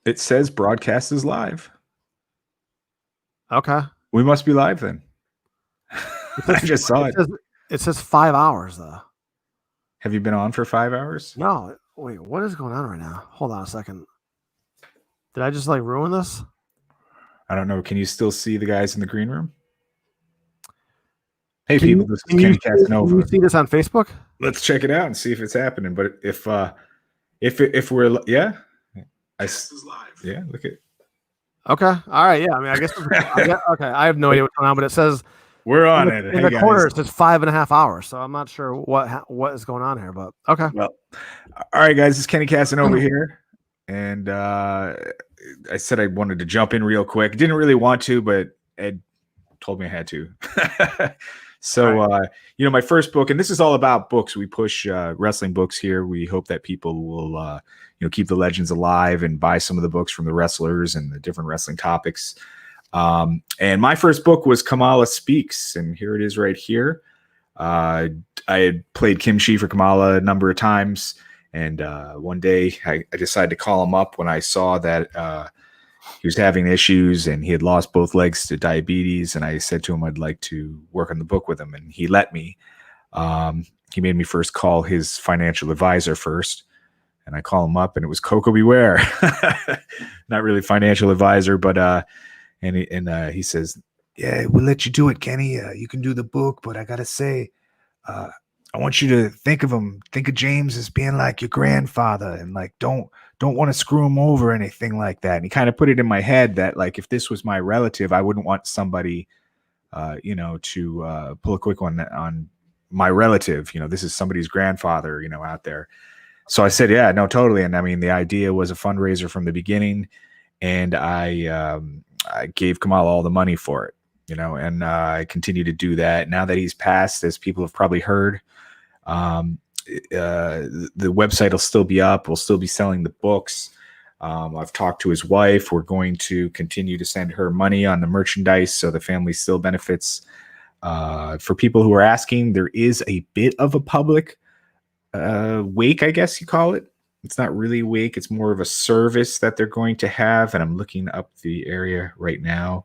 It says broadcast is live. Okay. We must be live then. I just saw it. It says 5 hours though. Have you been on for 5 hours? No, wait, what is going on right now? Hold on a second. Did I just like ruin this? I don't know. Can you still see the guys in the green room? Hey, Can people, you, this is can you, Kenny can you Casanova. see this on Facebook? Let's check it out and see if it's happening. But if we're yeah, is live. Yeah, look at. Okay. All right. Yeah. I mean, I guess. Okay. I have no idea what's going on, but it says we're on in it. In the corner, it says 5.5 hours. So I'm not sure what is going on here, but okay. Well, all right, guys. This is Kenny Casanova here, and I said I wanted to jump in real quick. Didn't really want to, but Ed told me I had to. So, my first book, and this is all about books. We push wrestling books here. We hope that people will, keep the legends alive and buy some of the books from the wrestlers and the different wrestling topics. And my first book was Kamala Speaks, and here it is right here. I had played Kimchi for Kamala a number of times, and one day I decided to call him up when I saw that he was having issues and he had lost both legs to diabetes. And I said to him, I'd like to work on the book with him. And he let me. He made me first call his financial advisor first. And I call him up and it was Coco Beware. Not really financial advisor, but he says, yeah, we'll let you do it, Kenny. You can do the book, but I got to say, I want you to think of James as being like your grandfather and like, don't want to screw him over or anything like that. And he kind of put it in my head that like, if this was my relative, I wouldn't want somebody, to pull a quick one on my relative. This is somebody's grandfather, out there. So I said, yeah, no, totally. And I mean, the idea was a fundraiser from the beginning, and I gave Kamal all the money for it, and I continue to do that. Now that he's passed, as people have probably heard, the website will still be up. We'll still be selling the books. I've talked to his wife. We're going to continue to send her money on the merchandise, so the family still benefits. For people who are asking, there is a bit of a public wake, I guess you call it. It's not really a wake. It's more of a service that they're going to have. And I'm looking up the area right now.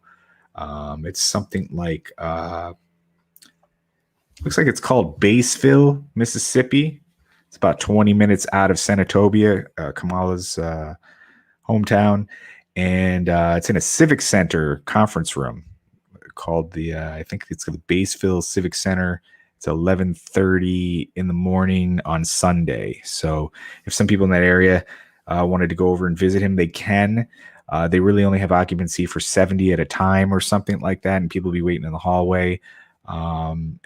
It's something like, looks like it's called Batesville, Mississippi. It's about 20 minutes out of Senatobia, Kamala's hometown. And it's in a civic center conference room called I think it's the Batesville Civic Center. It's 11:30 in the morning on Sunday. So if some people in that area wanted to go over and visit him, they can. They really only have occupancy for 70 at a time or something like that, and people will be waiting in the hallway.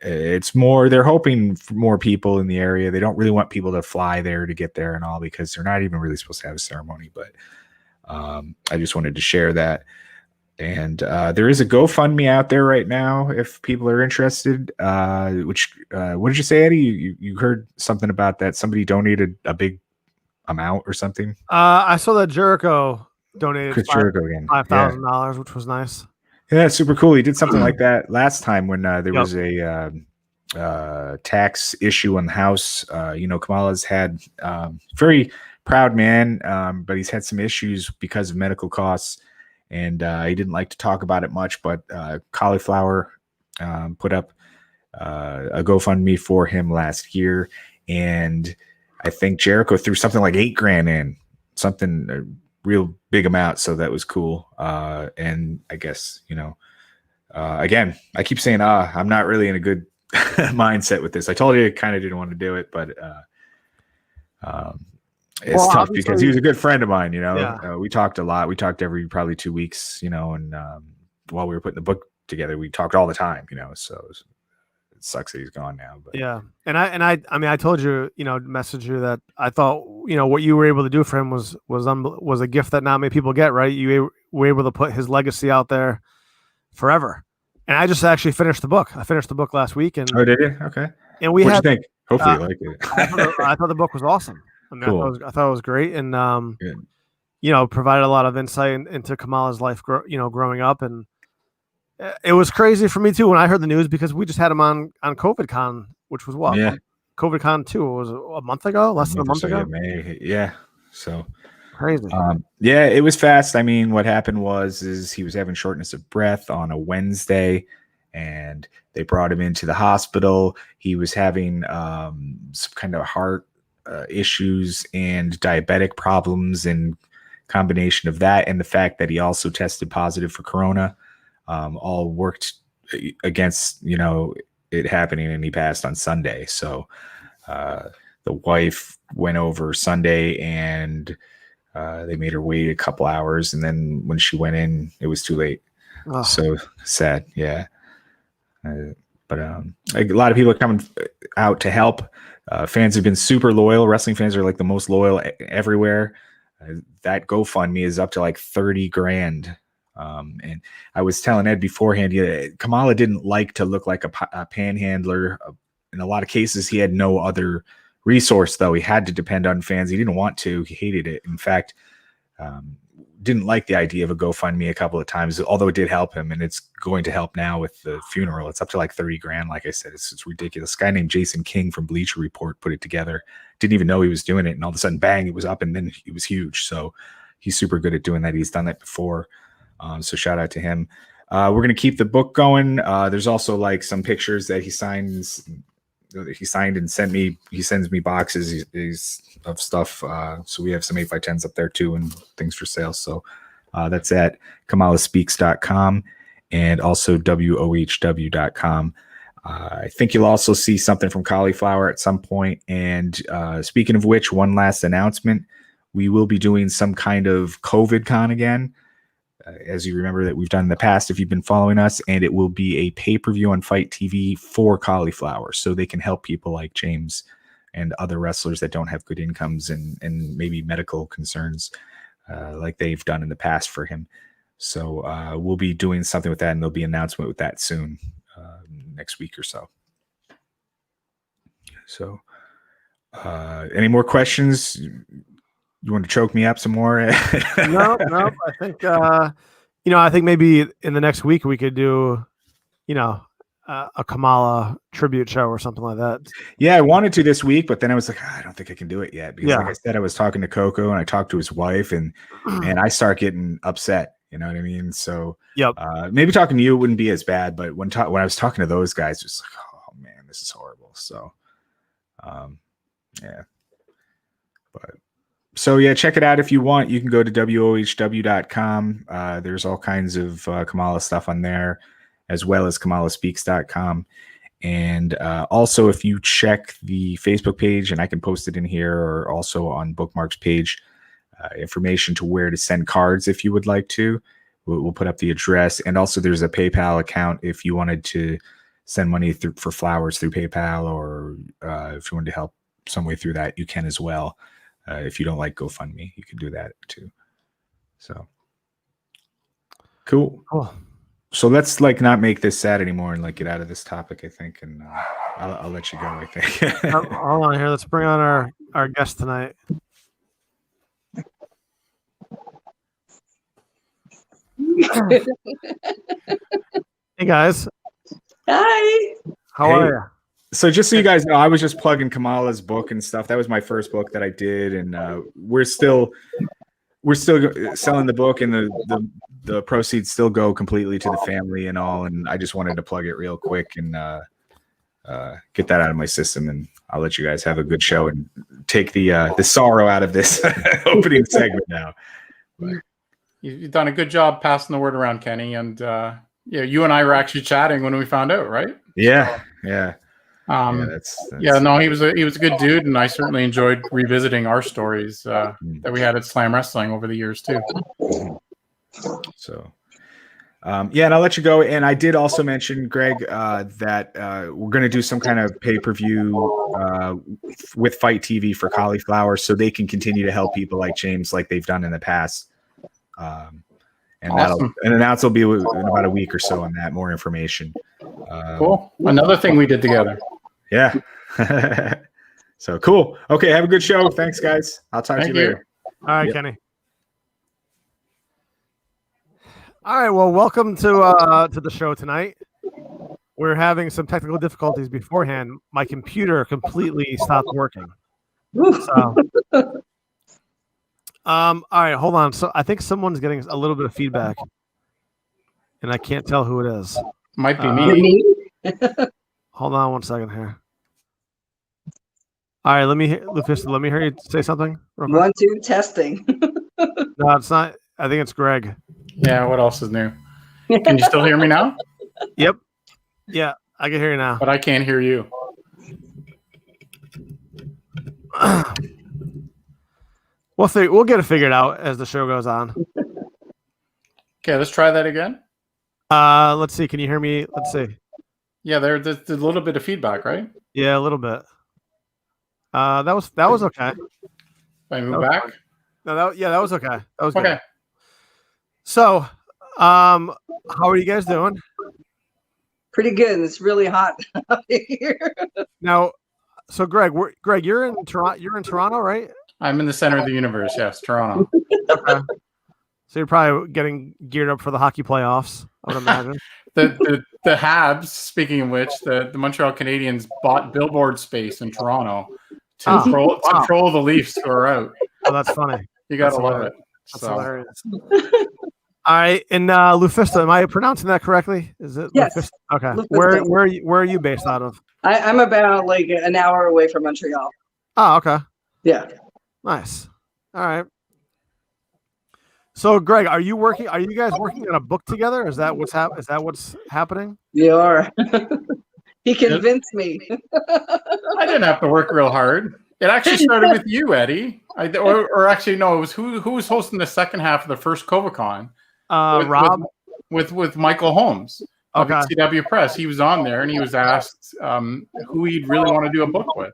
It's more, they're hoping for more people in the area. They don't really want people to fly there to get there and all, because they're not even really supposed to have a ceremony. But I just wanted to share that. And there is a GoFundMe out there right now if people are interested. What did you say, Eddie? You heard something about that? Somebody donated a big amount or something? I saw that Jericho donated $5,000, which was nice. Yeah, super cool. He did something like that last time when there was a tax issue in the House. Kamala's had very proud man, but he's had some issues because of medical costs. And he didn't like to talk about it much, but Cauliflower put up a GoFundMe for him last year. And I think Jericho threw something like $8,000 in, something a real big amount. So that was cool. And I guess, again, I keep saying, I'm not really in a good mindset with this. I told you I kind of didn't want to do it, but it's tough because he was a good friend of mine, Yeah. We talked a lot. We talked every probably 2 weeks, and while we were putting the book together, we talked all the time, so it sucks that he's gone now. But yeah. And I told you, messaged you that I thought, what you were able to do for him was a gift that not many people get, right? You were able to put his legacy out there forever. And I just actually finished the book. I finished the book last week. And oh, did you? Okay. And what'd you think? Hopefully you like it. I thought the book was awesome. I mean, cool. I thought it was great, and provided a lot of insight into Kamala's life, growing up, and it was crazy for me too when I heard the news, because we just had him on COVID Con, which was COVID Con 2. It was a month ago, less than a month ago. Yeah. So Crazy. Yeah, it was fast. I mean, what happened is he was having shortness of breath on a Wednesday, and they brought him into the hospital. He was having some kind of heart issues and diabetic problems, and combination of that and the fact that he also tested positive for corona, all worked against it happening, and he passed on Sunday. So the wife went over Sunday, and they made her wait a couple hours, and then when she went in, it was too late. Oh. So sad, yeah. But a lot of people are coming out to help. Fans have been super loyal. Wrestling fans are like the most loyal everywhere. That GoFundMe is up to like 30 grand. And I was telling Ed beforehand, Kamala didn't like to look like a panhandler. In a lot of cases, he had no other resource, though. He had to depend on fans. He didn't want to. He hated it. In fact, didn't like the idea of a GoFundMe a couple of times, although it did help him, and it's going to help now with the funeral. It's up to like 30 grand. Like I said, it's ridiculous. A guy named Jason King from Bleacher Report put it together. Didn't even know he was doing it, and all of a sudden, bang, it was up, and then it was huge. So he's super good at doing that. He's done that before. So shout out to him. We're going to keep the book going. There's also like some pictures that he signed and sent me. He sends me boxes of stuff. So we have some 8x10s up there too, and things for sale. So that's at kamalaspeaks.com and also wohw.com. I think you'll also see something from Cauliflower at some point. And speaking of which, one last announcement. We will be doing some kind of COVID con again. As you remember that we've done in the past, if you've been following us, and it will be a pay-per-view on Fight TV for Cauliflower, so they can help people like James and other wrestlers that don't have good incomes and maybe medical concerns like they've done in the past for him. So we'll be doing something with that, and there'll be an announcement with that soon, next week or so. So any more questions? You want to choke me up some more? No. I think I think maybe in the next week we could do, a Kamala tribute show or something like that. Yeah, I wanted to this week, but then I was like, I don't think I can do it yet because, like I said, I was talking to Coco and I talked to his wife, and I start getting upset. You know what I mean? So maybe talking to you wouldn't be as bad, but when I was talking to those guys, it was like, oh man, this is horrible. So, yeah, but. So yeah, check it out if you want. You can go to wohw.com. There's all kinds of Kamala stuff on there, as well as kamalaspeaks.com. And also, if you check the Facebook page, and I can post it in here, or also on Bookmarks page, information to where to send cards if you would like to. We'll put up the address. And also there's a PayPal account if you wanted to send money for flowers through PayPal, or if you wanted to help some way through that, you can as well. If you don't like GoFundMe, you can do that too. So cool. So let's not make this sad anymore and get out of this topic, I think. And I'll let you go, I think. Hold on here. Let's bring on our guest tonight. Hey guys. Hi. How are you? So just so you guys know, I was just plugging Kamala's book and stuff. That was my first book that I did, and we're still selling the book, and the proceeds still go completely to the family and all. And I just wanted to plug it real quick and get that out of my system. And I'll let you guys have a good show and take the sorrow out of this opening segment now. But. You've done a good job passing the word around, Kenny. And you and I were actually chatting when we found out, right? Yeah, yeah. That's no, he was a good dude, and I certainly enjoyed revisiting our stories that we had at Slam Wrestling over the years too. So, and I'll let you go. And I did also mention, Greg, that we're going to do some kind of pay-per-view with Fight TV for Cauliflower, so they can continue to help people like James, like they've done in the past. And awesome. An announce will be in about a week or so on that. More information. Cool. Another thing we did together. Yeah. So cool. Okay. Have a good show. Thanks, guys. I'll talk to you later. All right, Kenny. All right. Well, welcome to the show tonight. We're having some technical difficulties beforehand. My computer completely stopped working. So All right, hold on. So I think someone's getting a little bit of feedback, and I can't tell who it is. Might be Me? Hold on 1 second here. All right, let me hear you say something. Real quick. 1, 2, testing. No, it's not. I think it's Greg. Yeah, what else is new? Can you still hear me now? Yep. Yeah, I can hear you now. But I can't hear you. We'll get it figured out as the show goes on. Okay, let's try that again. Let's see. Can you hear me? Let's see. Yeah, there's a little bit of feedback, right? Yeah, a little bit. That was okay. If I move back. Fine. No, that was okay. That was Okay. Good. So, how are you guys doing? Pretty good. It's really hot out here. Now, so Greg, you're in Toronto. You're in Toronto, right? I'm in the center of the universe. Yes, Toronto. Okay. So you're probably getting geared up for the hockey playoffs, I would imagine. The Habs, speaking of which, the Montreal Canadiens bought billboard space in Toronto to troll the Leafs who are out. Oh, that's funny. You gotta love it. That's hilarious. All right, and Lufisto, am I pronouncing that correctly? Is it? Yes. Lufisto? Okay. Lufisto. Where are you based out of? I'm about like an hour away from Montreal. Oh, okay. Yeah. Nice. All right. So, Greg, are you guys working on a book together? Is that what's happening? You are. He convinced me. I didn't have to work real hard. It actually started with you, Eddie. Or actually, no, it was who was hosting the second half of the first CovaCon? Rob with Michael Holmes of Okay. CW Press. He was on there and he was asked who he'd really want to do a book with,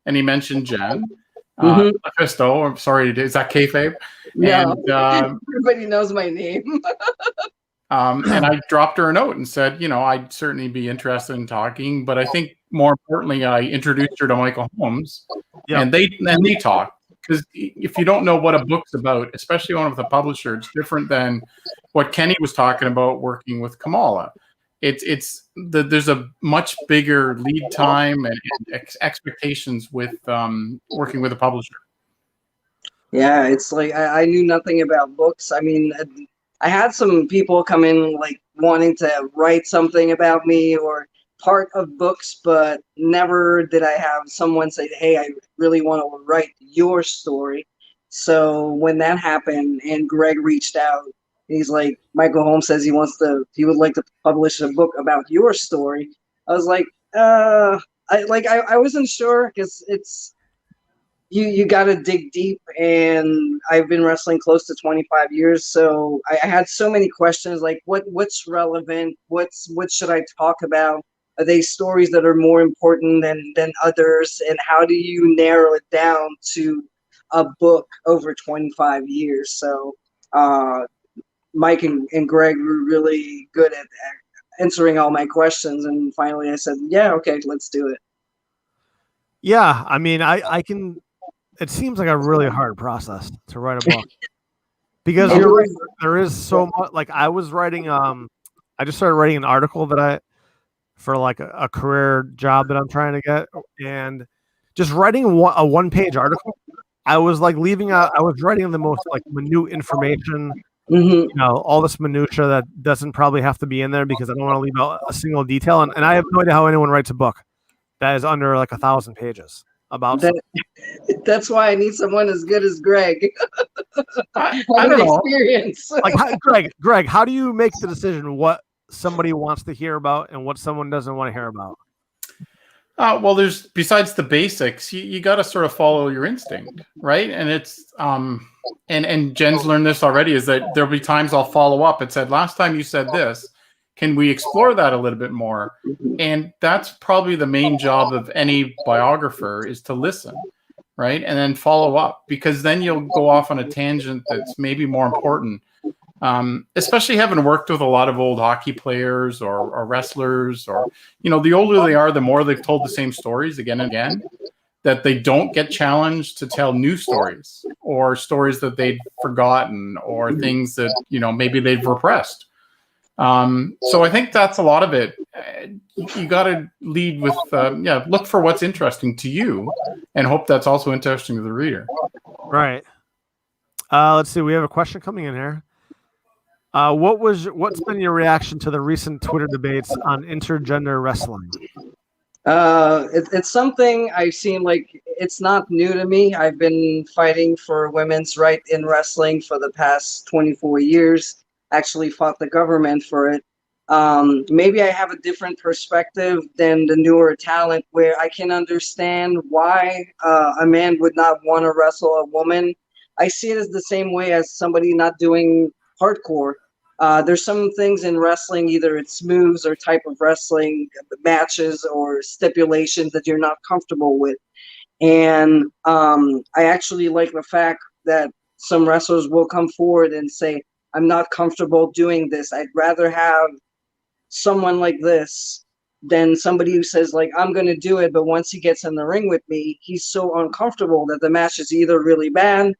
and he mentioned Jen. Lufisto, I'm sorry, is that kayfabe? No. And Everybody knows my name. and I dropped her a note and said, I'd certainly be interested in talking, but I think more importantly, I introduced her to Michael Holmes, and they talked. Because if you don't know what a book's about, especially one with a publisher, it's different than what Kenny was talking about working with Kamala. There's a much bigger lead time and expectations with working with a publisher. Yeah, it's like I knew nothing about books. I mean, I had some people come in like wanting to write something about me or part of books, but never did I have someone say, hey, I really want to write your story. So when that happened and Greg reached out, he's like, Michael Holmes says he would like to publish a book about your story. I was like, I wasn't sure because it's, you got to dig deep, and I've been wrestling close to 25 years. So I had so many questions, like what's relevant? What should I talk about? Are they stories that are more important than others? And how do you narrow it down to a book over 25 years? So Mike and Greg were really good at answering all my questions. And finally I said, yeah, okay, let's do it. Yeah, I mean, I can. It seems like a really hard process to write a book because you're right, there is so much. Like I was writing, I just started writing an article for like a career job that I'm trying to get, and just writing a one-page article, I was like I was writing the most like minute information, all this minutia that doesn't probably have to be in there because I don't want to leave out a single detail, and I have no idea how anyone writes a book that is under like 1,000 pages about that. That's why I need someone as good as Greg. I don't know. Experience. Like Greg, how do you make the decision what somebody wants to hear about and what someone doesn't want to hear about? Well, there's besides the basics, you got to sort of follow your instinct, right? And it's and Jen's learned this already, is that there'll be times I'll follow up and said, last time you said this, can we explore that a little bit more? And that's probably the main job of any biographer, is to listen, right? And then follow up, because then you'll go off on a tangent that's maybe more important. Especially having worked with a lot of old hockey players or wrestlers, or, the older they are, the more they've told the same stories again and again, that they don't get challenged to tell new stories or stories that they'd forgotten or things that, maybe they've repressed. So I think that's a lot of it. You got to lead with, look for what's interesting to you and hope that's also interesting to the reader. Right. Let's see. We have a question coming in here. What's been your reaction to the recent Twitter debates on intergender wrestling? It's something I've seen. Like, it's not new to me. I've been fighting for women's right in wrestling for the past 24 years. Actually fought the government for it. Maybe I have a different perspective than the newer talent, where I can understand why a man would not want to wrestle a woman. I see it as the same way as somebody not doing hardcore. There's some things in wrestling, either it's moves or type of wrestling matches or stipulations that you're not comfortable with. And I actually like the fact that some wrestlers will come forward and say, I'm not comfortable doing this. I'd rather have someone like this than somebody who says, like, I'm going to do it, but once he gets in the ring with me, he's so uncomfortable that the match is either really bad,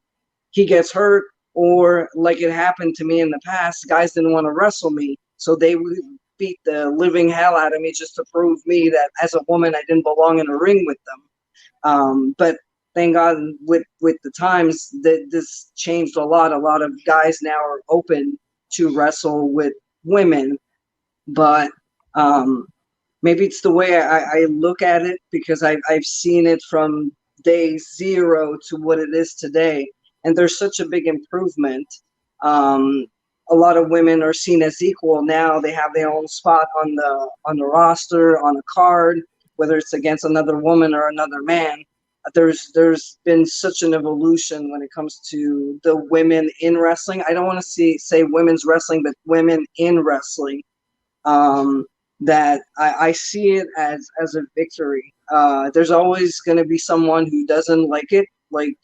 he gets hurt, or like it happened to me in the past, guys didn't want to wrestle me, so they would beat the living hell out of me just to prove me that as a woman I didn't belong in a ring with them. But thank God, with the times, that this changed a lot. A lot of guys now are open to wrestle with women, but maybe it's the way I look at it, because I've seen it from day zero to what it is today. And there's such a big improvement. A lot of women are seen as equal now. They have their own spot on the roster, on a card, whether it's against another woman or another man. There's been such an evolution when it comes to the women in wrestling. I don't want to say women's wrestling, but women in wrestling. That I see it as a victory. There's always going to be someone who doesn't like it. Like,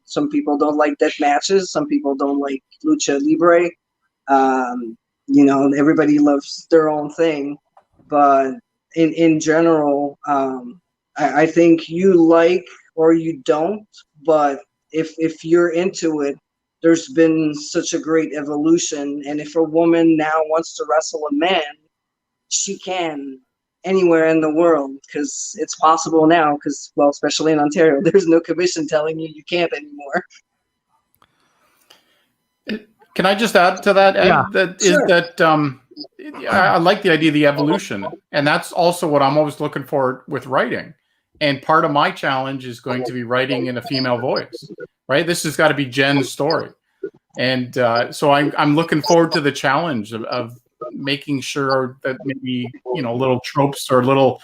some people don't like death matches. Some people don't like lucha libre. Everybody loves their own thing. But in general, I think you like or you don't. But if you're into it, there's been such a great evolution. And if a woman now wants to wrestle a man, she can anywhere in the world, because it's possible now, because, well, especially in Ontario, there's no commission telling you can't anymore. Can I just add to that, Ed? Sure. I like the idea of the evolution, and that's also what I'm always looking for with writing. And part of my challenge is going to be writing in a female voice, right? This has got to be Jen's story. And so I'm looking forward to the challenge of making sure that maybe, little tropes or little,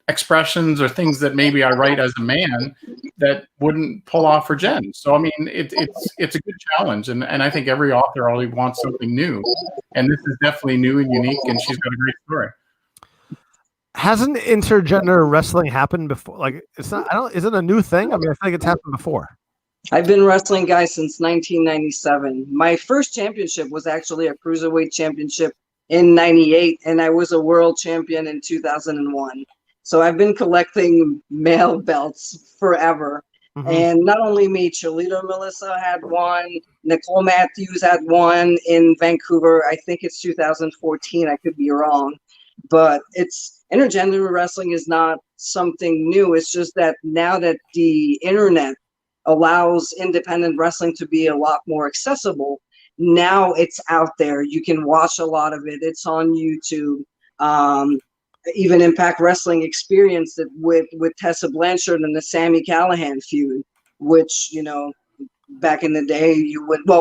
expressions or things that maybe I write as a man that wouldn't pull off for Jen. So, I mean, it's a good challenge. And I think every author always wants something new. And this is definitely new and unique, and she's got a great story. Hasn't intergender wrestling happened before? Like, isn't a new thing? I mean, I feel like it's happened before. I've been wrestling, guys, since 1997. My first championship was actually a cruiserweight championship in 98, and I was a world champion in 2001. So I've been collecting male belts forever. Mm-hmm. And not only me, Cheerleader Melissa had one, Nicole Matthews had one in Vancouver. I think it's 2014. I could be wrong. But intergender wrestling is not something new. It's just that now that the internet allows independent wrestling to be a lot more accessible, now it's out there. You can watch a lot of it. It's on YouTube. Even Impact Wrestling experienced it with Tessa Blanchard and the Sami Callihan feud, which, back in the day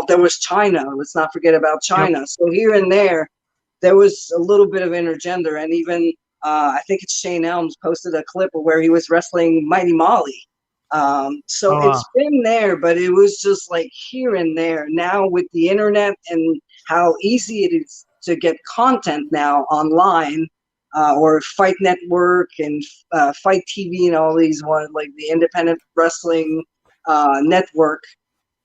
there was China. Let's not forget about China. Yep. So here and there was a little bit of intergender, and even I think it's Shane Elms posted a clip of where he was wrestling Mighty Molly. It's been there, but it was just like here and there. Now with the internet and how easy it is to get content now online, or Fight Network and Fight TV and all these like the independent wrestling network.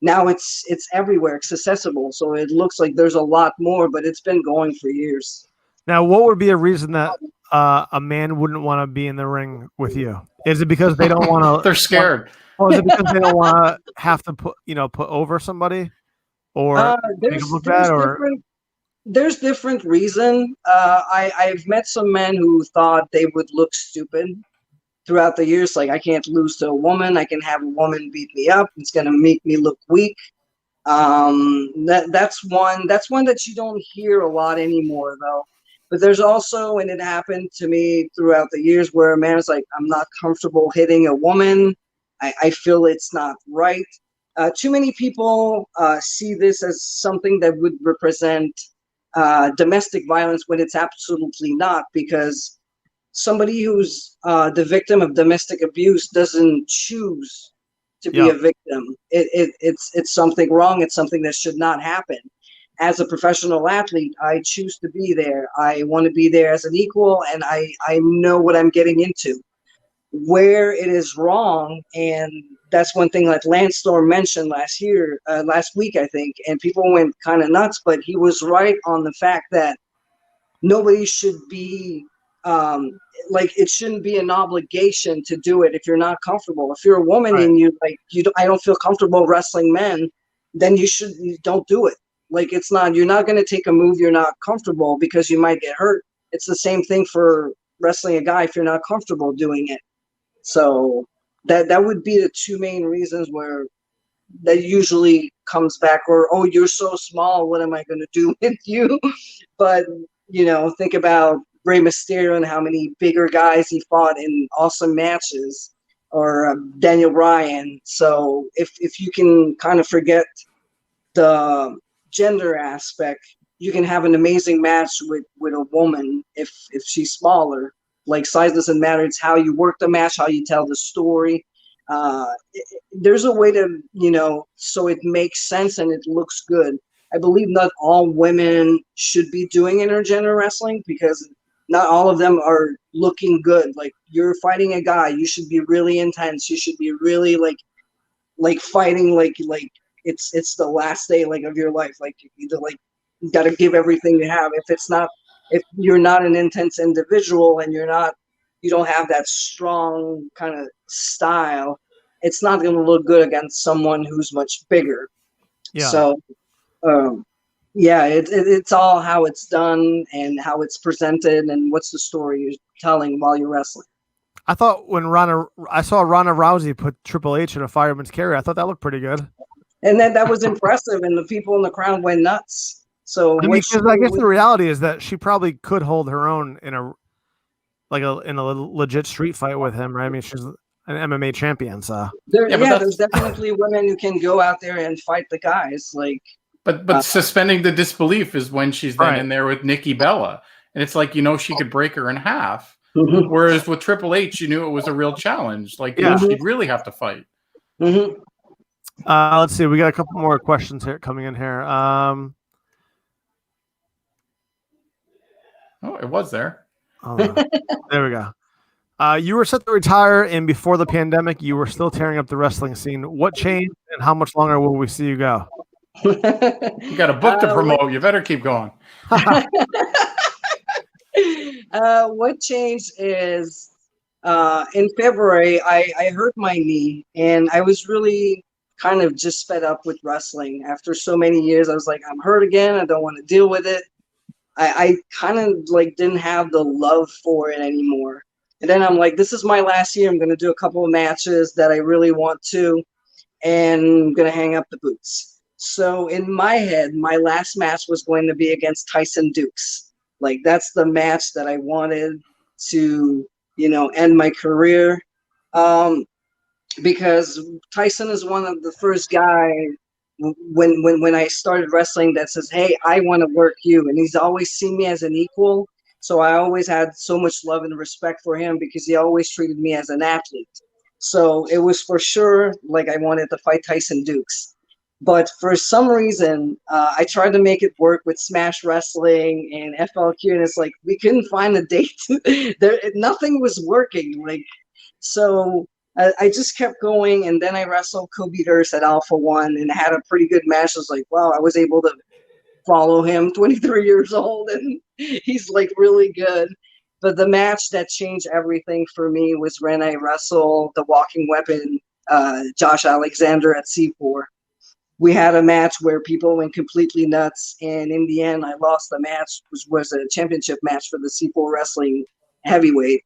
Now it's everywhere. It's accessible, so it looks like there's a lot more, but it's been going for years. Now, what would be a reason that a man wouldn't want to be in the ring with you? Is it because they don't want to? They're scared. Or is it because they don't want to have to put over somebody, or there's different reason. I've met some men who thought they would look stupid throughout the years. Like, I can't lose to a woman. I can have a woman beat me up. It's gonna make me look weak. That's one that you don't hear a lot anymore, though. But there's also, and it happened to me throughout the years, where a man is like, I'm not comfortable hitting a woman. I feel it's not right. Too many people see this as something that would represent domestic violence when it's absolutely not, because somebody who's the victim of domestic abuse doesn't choose to be a victim. It's something wrong. It's something that should not happen. As a professional athlete, I choose to be there. I want to be there as an equal, and I know what I'm getting into. Where it is wrong, and that's one thing like Lance Storm mentioned last week, I think, and people went kind of nuts, but he was right on the fact that nobody should be like, it shouldn't be an obligation to do it if you're not comfortable. If you're a woman and I don't feel comfortable wrestling men, then you don't do it. Like, you're not going to take a move you're not comfortable because you might get hurt. It's the same thing for wrestling a guy if you're not comfortable doing it. So that would be the two main reasons where that usually comes back, or, oh, you're so small, what am I going to do with you? But, think about Rey Mysterio and how many bigger guys he fought in awesome matches, or Daniel Bryan. So if you can kind of forget the gender aspect, you can have an amazing match with a woman if she's smaller. Like, size doesn't matter. It's how you work the match, how you tell the story. There's a way to, so it makes sense and it looks good. I believe not all women should be doing intergender wrestling, because not all of them are looking good. Like, you're fighting a guy, you should be really intense. You should be really like fighting like it's the last day of your life. Like, you got to give everything you have. If you're not an intense individual and you don't have that strong kind of style, it's not going to look good against someone who's much bigger. Yeah. So, it's all how it's done and how it's presented and what's the story you're telling while you're wrestling. I thought when I saw Ronda Rousey put Triple H in a fireman's carry, I thought that looked pretty good. And then that was impressive, and the people in the crowd went nuts. So, I guess the reality is that she probably could hold her own in a legit street fight with him, right? I mean, she's an MMA champion, so there's definitely women who can go out there and fight the guys. Like, but suspending the disbelief is when she's then in there with Nikki Bella, and it's like, she could break her in half. Mm-hmm. Whereas with Triple H, you knew it was a real challenge. Like, she'd really have to fight. Mm-hmm. Let's see. We got a couple more questions here coming in here. It was there. There we go. You were set to retire, and before the pandemic, you were still tearing up the wrestling scene. What changed, and how much longer will we see you go? You got a book to promote. You better keep going. What changed is in February, I hurt my knee, and I was really kind of just fed up with wrestling. After so many years, I was like, I'm hurt again. I don't want to deal with it. I kind of didn't have the love for it anymore. And then I'm like, this is my last year. I'm going to do a couple of matches that I really want to, and I'm going to hang up the boots. So in my head, my last match was going to be against Tyson Dukes. Like, that's the match that I wanted to, end my career. Because Tyson is one of the first guy when I started wrestling that says, hey, I want to work you. And he's always seen me as an equal. So I always had so much love and respect for him because he always treated me as an athlete. So it was for sure like I wanted to fight Tyson Dukes. But for some reason, I tried to make it work with Smash Wrestling and FLQ, and it's like we couldn't find a date. Nothing was working. So I just kept going, and then I wrestled Kobe Durst at Alpha One and had a pretty good match. I was like, wow, I was able to follow him, 23 years old, and he's really good. But the match that changed everything for me was when I wrestled the Walking Weapon, Josh Alexander at C4. We had a match where people went completely nuts, and in the end, I lost the match, which was a championship match for the C4 Wrestling Heavyweight.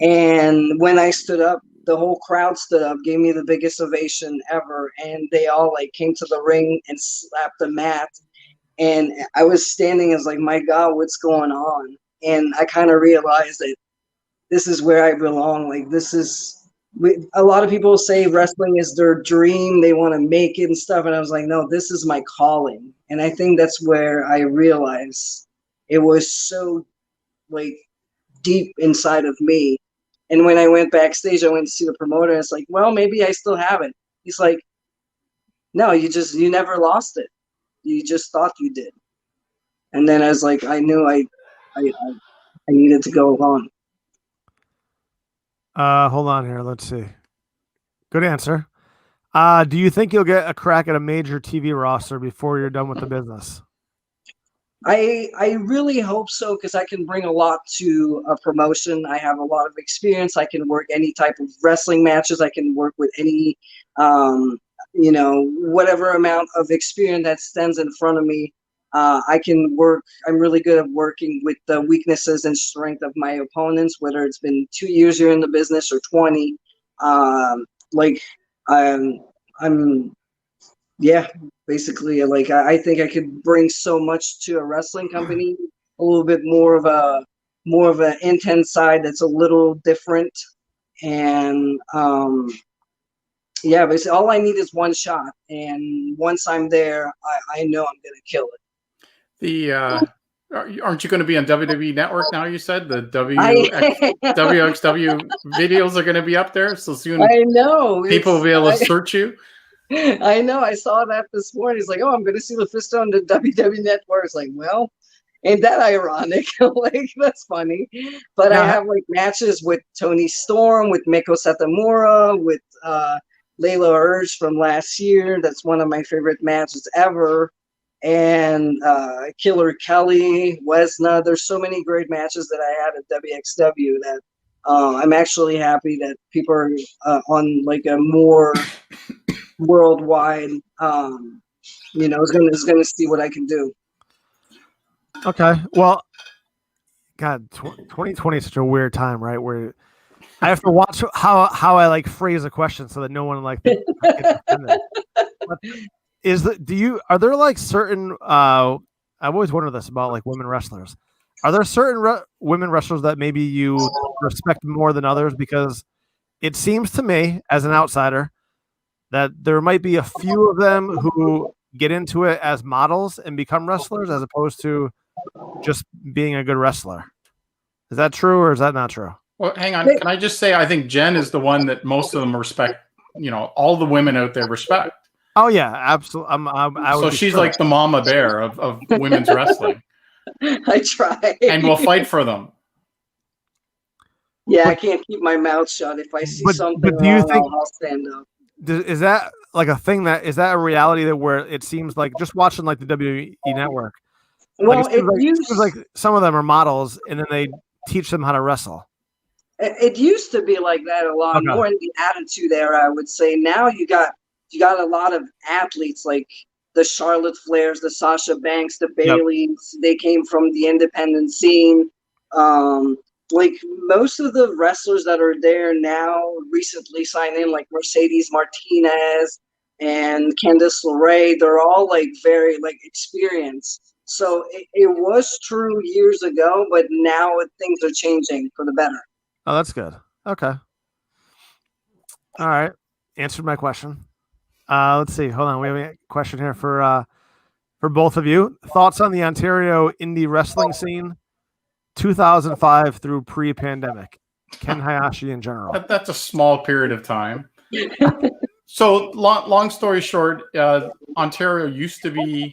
And when I stood up, the whole crowd stood up, gave me the biggest ovation ever, and they all like came to the ring and slapped the mat. And I was standing as like, my God, what's going on? And I kind of realized that this is where I belong. Like, this is, a lot of people say wrestling is their dream. They want to make it and stuff. And I was like, no, this is my calling. And I think that's where I realized it was so like deep inside of me. And when I went backstage, I went to see the promoter. And it's like, well, maybe I still have it. He's like, no, you never lost it. You just thought you did. And then I was like, I knew I needed to go on. Hold on here. Let's see. Good answer. Do you think you'll get a crack at a major TV roster before you're done with the business? I really hope so, because I can bring a lot to a promotion. I have a lot of experience. I can work any type of wrestling matches. I can work with any, whatever amount of experience that stands in front of me. I can work. I'm really good at working with the weaknesses and strength of my opponents, whether it's been 2 years here in the business or 20. Basically, like, I think I could bring so much to a wrestling company, a little bit more of an intense side that's a little different. And basically all I need is one shot. And once I'm there, I know I'm going to kill it. Aren't you going to be on WWE Network now? You said the WXW videos are going to be up there, so soon. I know people will be able to search you. I know. I saw that this morning. It's like, oh, I'm going to see Lufisto on the WWE Network. It's like, well, ain't that ironic? Like, that's funny. But I have like matches with Tony Storm, with Miko Satomura, with Layla Urge from last year. That's one of my favorite matches ever. And Killer Kelly, Wesna. There's so many great matches that I had at WXW that I'm actually happy that people are on like a more worldwide, is gonna see what I can do. Okay. Well, God, 2020 is such a weird time, right? Where I have to watch how I like phrase a question so that no one like gets offended. Are there like certain I've always wondered this about like women wrestlers. Are there certain women wrestlers that maybe you respect more than others? Because it seems to me, as an outsider, that there might be a few of them who get into it as models and become wrestlers as opposed to just being a good wrestler. Is that true or is that not true? Well, hang on. Can I just say, I think Jen is the one that most of them respect, all the women out there respect. Oh yeah, absolutely. So she's like the mama bear of women's wrestling. I try. And we'll fight for them. Yeah, I can't keep my mouth shut. If I see something wrong, I'll stand up. Is that like a thing is that a reality that where it seems like just watching like the WWE Network? Well, it seems like some of them are models and then they teach them how to wrestle. It used to be like that a lot more in the Attitude Era, I would say. Now you got a lot of athletes like the Charlotte Flairs, the Sasha Banks, the Baileys. They came from the independent scene. Like most of the wrestlers that are there now recently signed in, like Mercedes Martinez and Candice LeRae. They're all like very like experienced. So it was true years ago, but now things are changing for the better. Oh, that's good. Okay. All right. Answered my question. Let's see. Hold on. We have a question here for both of you. Thoughts on the Ontario indie wrestling scene, 2005 through pre-pandemic. Ken Hayashi in general. That's a small period of time. So long story short, Ontario used to be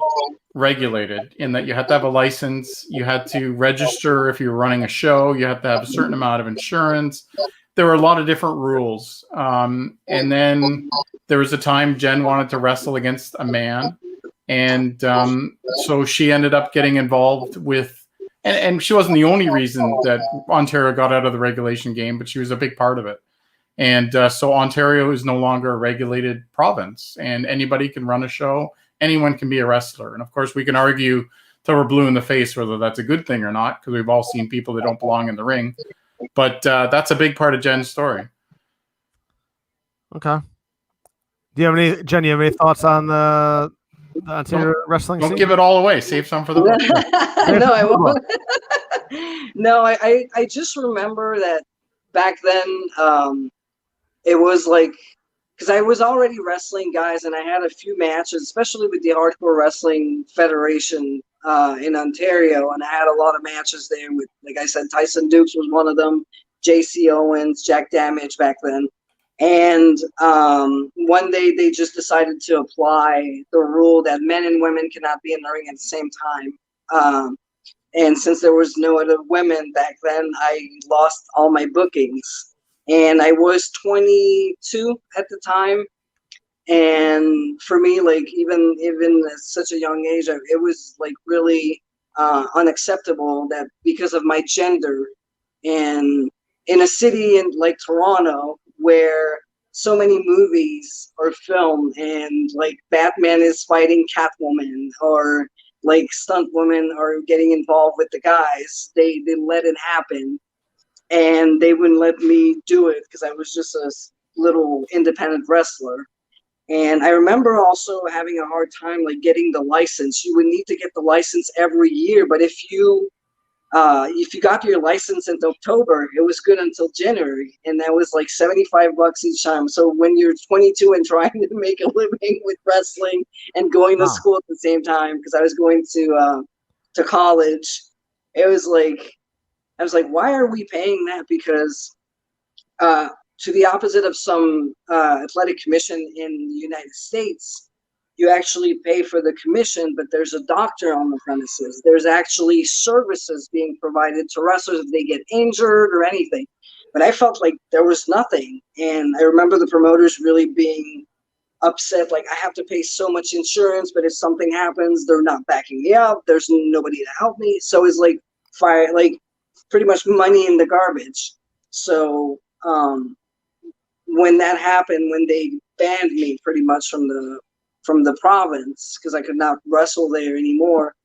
regulated in that you had to have a license, you had to register if you were running a show, you had to have a certain amount of insurance. There were a lot of different rules. And then there was a time Jen wanted to wrestle against a man. And so she ended up getting involved with, and she wasn't the only reason that Ontario got out of the regulation game, but she was a big part of it. And so Ontario is no longer a regulated province, and anybody can run a show. Anyone can be a wrestler. And of course, we can argue till we're blue in the face whether that's a good thing or not, because we've all seen people that don't belong in the ring. But that's a big part of Jen's story. Okay. Do you have any, Jen? You have any thoughts on the Ontario wrestling Don't scene? give it all away. Save some for the book. No, I won't. No, I just remember that back then, it was like, because I was already wrestling guys, and I had a few matches, especially with the Hardcore Wrestling Federation in Ontario, and I had a lot of matches there with, like I said, Tyson Dukes was one of them, J.C. Owens, Jack Damage back then. And one day they just decided to apply the rule that men and women cannot be in the ring at the same time. And since there was no other women back then, I lost all my bookings. And I was 22 at the time. And for me, like, even at such a young age, it was like really unacceptable that because of my gender, and in a city like Toronto, where so many movies are filmed, and like Batman is fighting Catwoman, or like stunt women are getting involved with the guys, they let it happen, and they wouldn't let me do it because I was just a little independent wrestler. And I remember also having a hard time like getting the license. You would need to get the license every year, but if you got your license in October, it was good until January, and that was like $75 each time. So when you're 22 and trying to make a living with wrestling and going to school at the same time, because I was going to college, it was like, I was like, why are we paying that? Because to the opposite of some athletic commission in the United States, you actually pay for the commission, but there's a doctor on the premises. There's actually services being provided to wrestlers if they get injured or anything. But I felt like there was nothing. And I remember the promoters really being upset, like, I have to pay so much insurance, but if something happens, they're not backing me up. There's nobody to help me. So it's like fire, like pretty much money in the garbage. So when that happened, when they banned me pretty much from the province, because I could not wrestle there anymore,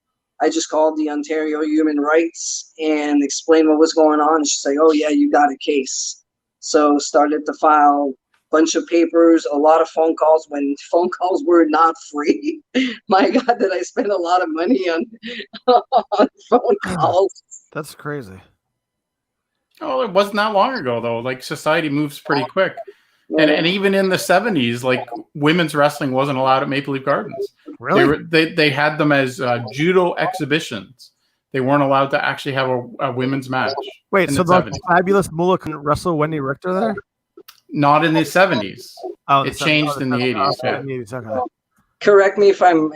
I just called the Ontario Human Rights and explained what was going on. She's like, oh yeah, you got a case. So started to file a bunch of papers, a lot of phone calls when phone calls were not free. My God, did I spend a lot of money on phone calls. That's crazy. Oh, it wasn't that long ago though. Like, society moves pretty quick. And even in the 70s, like, women's wrestling wasn't allowed at Maple Leaf Gardens. Really? They had them as judo exhibitions. They weren't allowed to actually have a women's match. Wait, so the fabulous Moolah couldn't wrestle Wendy Richter there? Not in the 70s. Oh, it changed in the 80s. Yeah. Okay. Correct me if I'm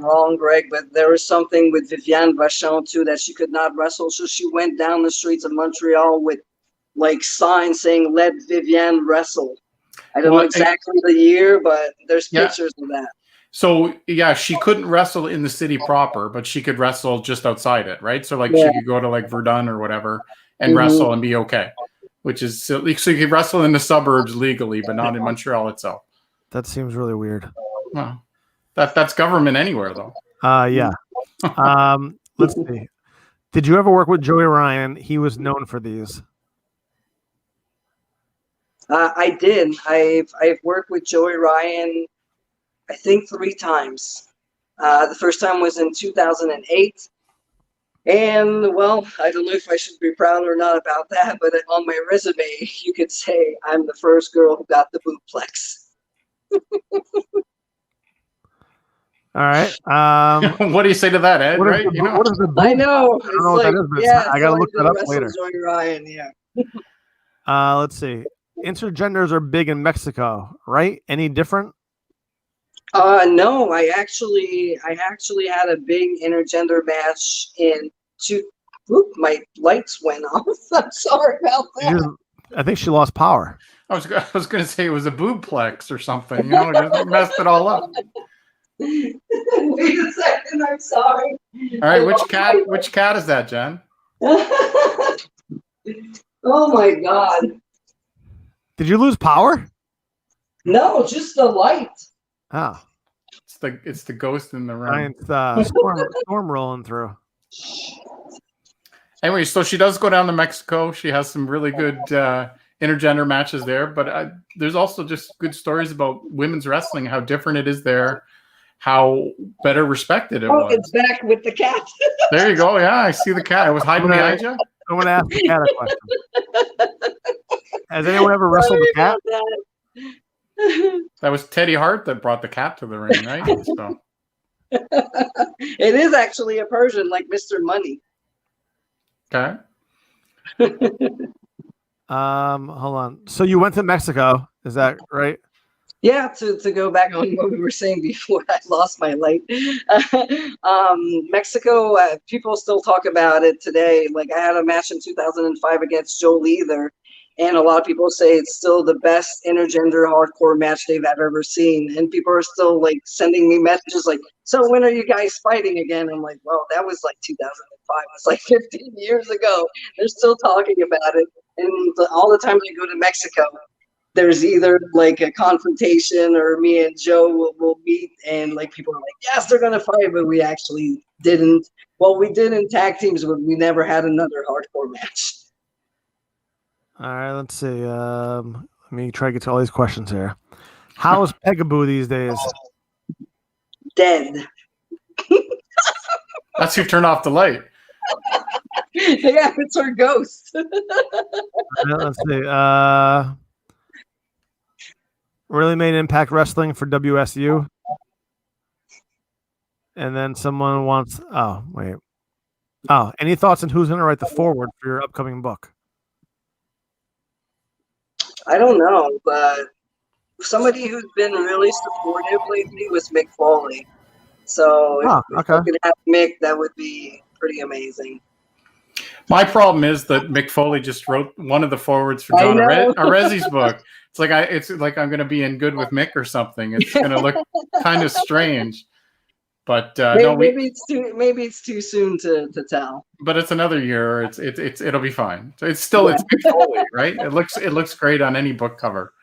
wrong, Greg, but there was something with Viviane Vachon too, that she could not wrestle, so she went down the streets of Montreal with like signs saying "Let Viviane wrestle." I don't know exactly the year, but there's pictures of that. So yeah, she couldn't wrestle in the city proper, but she could wrestle just outside it, right? So like she could go to like Verdun or whatever and wrestle and be okay, which is so you could wrestle in the suburbs legally, but not in Montreal itself. That seems really weird. Well, that's government anywhere though. Yeah. Let's see. Did you ever work with Joey Ryan? He was known for these. I did. I've worked with Joey Ryan, I think 3 times. The first time was in 2008. And, well, I don't know if I should be proud or not about that, but on my resume, you could say I'm the first girl who got the bootplex. All right. What do you say to that, Ed? Right? What is the I know. I don't know what that is, but I got to look that up later. Joey Ryan, yeah. Let's see. Intergenders are big in Mexico, right? Any different? No, I actually had a big intergender match in my lights went off. I'm sorry about that. I think she lost power. I was going to say it was a boobplex or something. You know, just messed it all up. Wait a second. I'm sorry. All right, which cat is that, Jen? Oh my God. Did you lose power? No, just the light. Oh. It's the ghost in the room. Storm rolling through. Anyway, so she does go down to Mexico. She has some really good intergender matches there, but there's also just good stories about women's wrestling, how different it is there, how better respected it was. It's back with the cat. There you go. Yeah, I see the cat. It was hiding behind you. I'm going to ask the cat a question. Has anyone ever wrestled a cat? That was Teddy Hart that brought the cat to the ring, right? So. It is actually a Persian, like Mr. Money. Okay. Hold on. So you went to Mexico, is that right? Yeah, to go back on what we were saying before I lost my light. Mexico, people still talk about it today. Like, I had a match in 2005 against Joe Leather, and a lot of people say it's still the best intergender hardcore match they've ever seen. And people are still like sending me messages like, so when are you guys fighting again? I'm like, well, that was like 2005. It's like 15 years ago. They're still talking about it. And all the time I go to Mexico, there's either like a confrontation or me and Joe will meet, and like people are like, yes, they're going to fight, but we actually didn't. Well, we did in tag teams, but we never had another hardcore match. All right, let's see. Let me try to get to all these questions here. How is Pegaboo these days? Dead. That's who turned off the light. Yeah, it's her ghost. Let's see. Really made Impact Wrestling for WSU. And then someone wants, any thoughts on who's going to write the foreword for your upcoming book? I don't know, but somebody who's been really supportive lately was Mick Foley. So if I could have Mick, that would be pretty amazing. My problem is that Mick Foley just wrote one of the forwards for John Arezzi's book. It's like I'm going to be in Good with Mick or something. It's going to look kind of strange. But maybe it's too soon to tell. But it's another year. It'll be fine. So it's Mick Foley, right? It looks great on any book cover.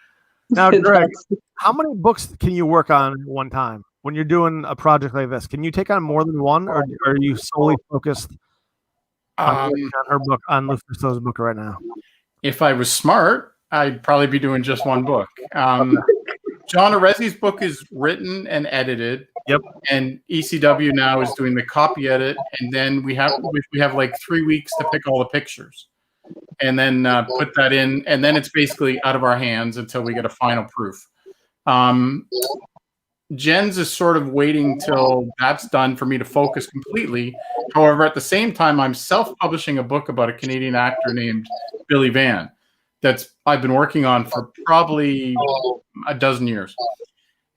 Now, Greg, how many books can you work on at one time when you're doing a project like this? Can you take on more than one, or are you solely focused on her book, on Lufisto's book right now? If I was smart, I'd probably be doing just one book. John Arezzi's book is written and edited. Yep. And ECW now is doing the copy edit, and then we have like 3 weeks to pick all the pictures, and then put that in, and then it's basically out of our hands until we get a final proof. Jen's is sort of waiting till that's done for me to focus completely. However, at the same time, I'm self-publishing a book about a Canadian actor named Billy Van that's I've been working on for probably a dozen years.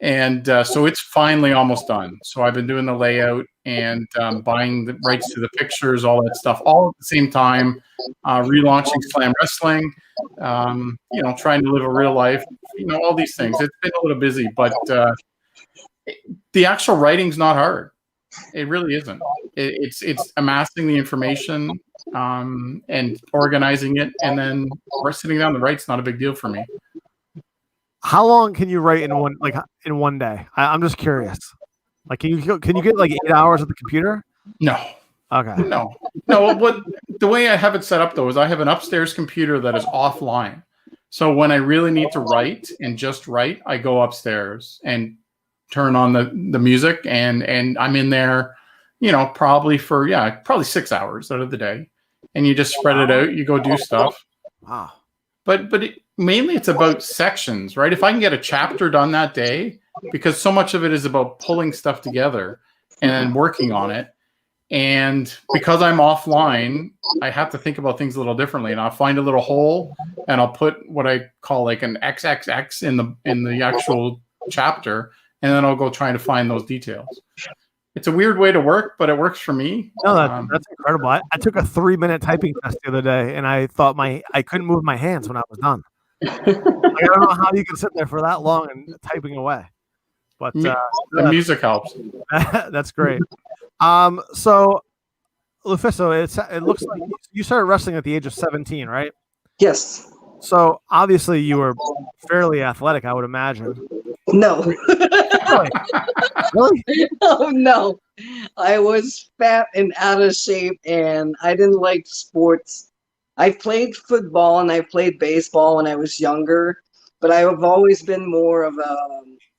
And so it's finally almost done. So I've been doing the layout and buying the rights to the pictures, all that stuff, all at the same time, relaunching Slam Wrestling, trying to live a real life, all these things. It's been a little busy, but the actual writing's not hard. It really isn't. It's amassing the information and organizing it, and then we're sitting down to write's not a big deal for me. How long can you write in one day? I'm just curious. Like, can you get like 8 hours at the computer? No. Okay. No. What the way I have it set up though is I have an upstairs computer that is offline. So when I really need to write and just write, I go upstairs and turn on the music, and I'm in there, probably for 6 hours out of the day, and you just spread it out. You go do stuff. Wow. But mainly it's about sections, right? If I can get a chapter done that day, because so much of it is about pulling stuff together and working on it. And because I'm offline, I have to think about things a little differently. And I'll find a little hole, and I'll put what I call like an XXX in the actual chapter, and then I'll go trying to find those details. It's a weird way to work, but it works for me. No, that's incredible. I took a 3-minute typing test the other day, and I thought I couldn't move my hands when I was done. I don't know how you can sit there for that long and typing away. But the music helps. That's great. So, Lufisto, it looks like you started wrestling at the age of 17, right? Yes. So obviously you were fairly athletic, I would imagine. No. Really? Oh no. I was fat and out of shape, and I didn't like sports. I played football and I played baseball when I was younger, but I've always been more of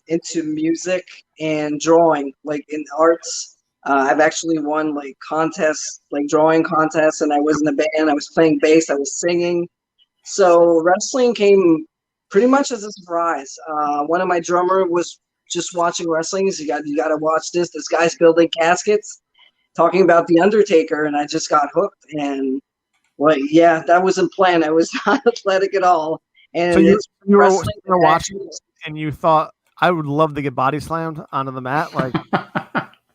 into music and drawing, like in arts. I've actually won like contests, like drawing contests, and I was in a band. I was playing bass. I was singing. So wrestling came pretty much as a surprise. One of my drummer was just watching wrestling. You got to watch this. This guy's building caskets, talking about the Undertaker, and I just got hooked. And well, yeah, that wasn't planned. I was not athletic at all. And So you were wrestling watching and you thought, I would love to get body slammed onto the mat. Like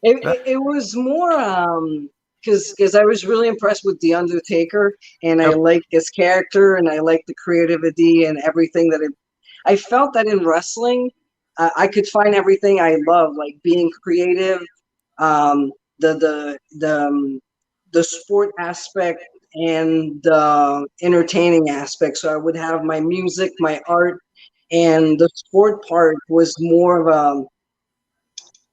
it was more because I was really impressed with the Undertaker, and I liked his character, and I liked the creativity and everything that I felt that in wrestling, I could find everything I love, like being creative, the sport aspect, and the entertaining aspect. So I would have my music, my art, and the sport part was more of a,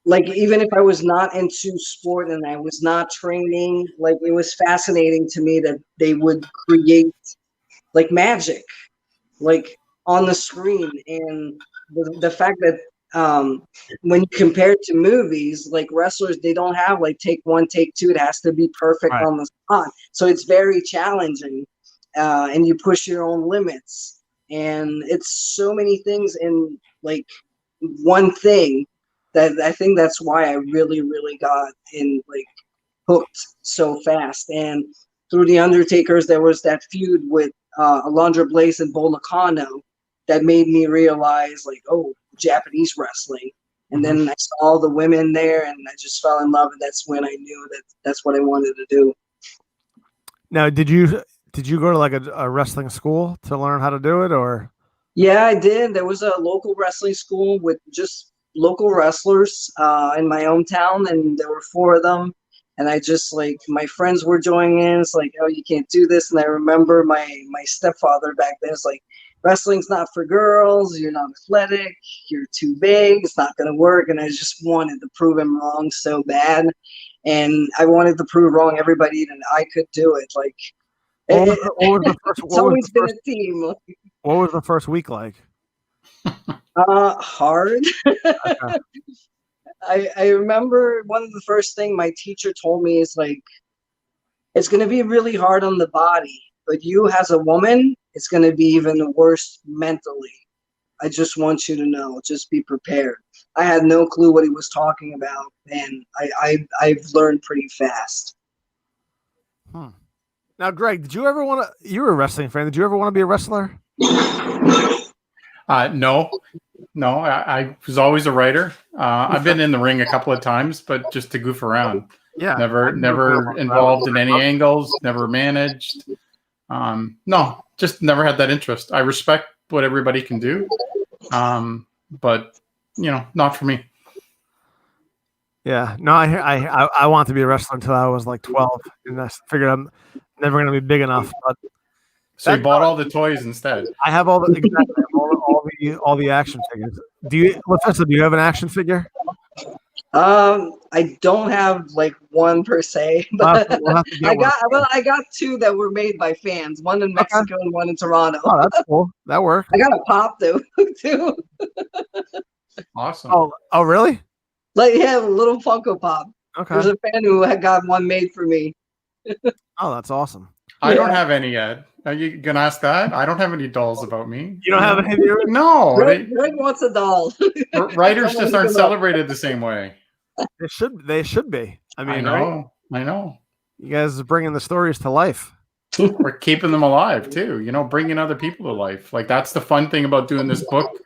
like, even if I was not into sport and I was not training, like, it was fascinating to me that they would create like magic, like on the screen. And the fact that when you compare it to movies, like wrestlers, they don't have like take one, take two. It has to be perfect on the spot. So it's very challenging, and you push your own limits. And it's so many things in like one thing that I think that's why I really, really got in, like, hooked so fast. And through the Undertakers, there was that feud with Alundra Blaze and Bull Nakano that made me realize, like, oh, Japanese wrestling. And then I saw all the women there, and I just fell in love, and that's when I knew that that's what I wanted to do. Now, did you go to like a wrestling school to learn how to do it, or? Yeah, I did. There was a local wrestling school with just local wrestlers in my hometown, and there were 4 of them. And I just, like, my friends were joining in. It's like, oh, you can't do this. And I remember my stepfather back then was like, wrestling's not for girls. You're not athletic. You're too big. It's not going to work. And I just wanted to prove him wrong so bad. And I wanted to prove wrong everybody that I could do it. Like, it's always been a team. What was the first week like? Hard. Okay. I remember one of the first thing my teacher told me is like, it's going to be really hard on the body, but you as a woman, it's going to be even worse mentally. I just want you to know, just be prepared. I had no clue what he was talking about, and I've learned pretty fast. Now, Greg, did you ever want to? You were a wrestling fan. Did you ever want to be a wrestler? No. I was always a writer. I've been in the ring a couple of times, but just to goof around. Yeah. Never involved in any angles. Never managed. No, just never had that interest. I respect what everybody can do, but not for me. Yeah. No, I wanted to be a wrestler until I was like 12, and I figured I'm never going to be big enough. But so you bought all the toys instead. I have all the action figures. Do you have an action figure? I don't have like one per se, but I got 2 that were made by fans. One in Mexico and one in Toronto. Oh, that's cool. That worked. I got a pop though too. Awesome. Oh, really? Like, yeah, a little Funko Pop. Okay. There's a fan who had got one made for me. Oh, that's awesome. I don't have any yet. Are you gonna ask that? I don't have any dolls about me. You don't have any? No. Greg wants a doll. Writers just aren't celebrated the same way. They should be. I mean, I know. You guys are bringing the stories to life. We're keeping them alive too. Bringing other people to life. Like, that's the fun thing about doing this book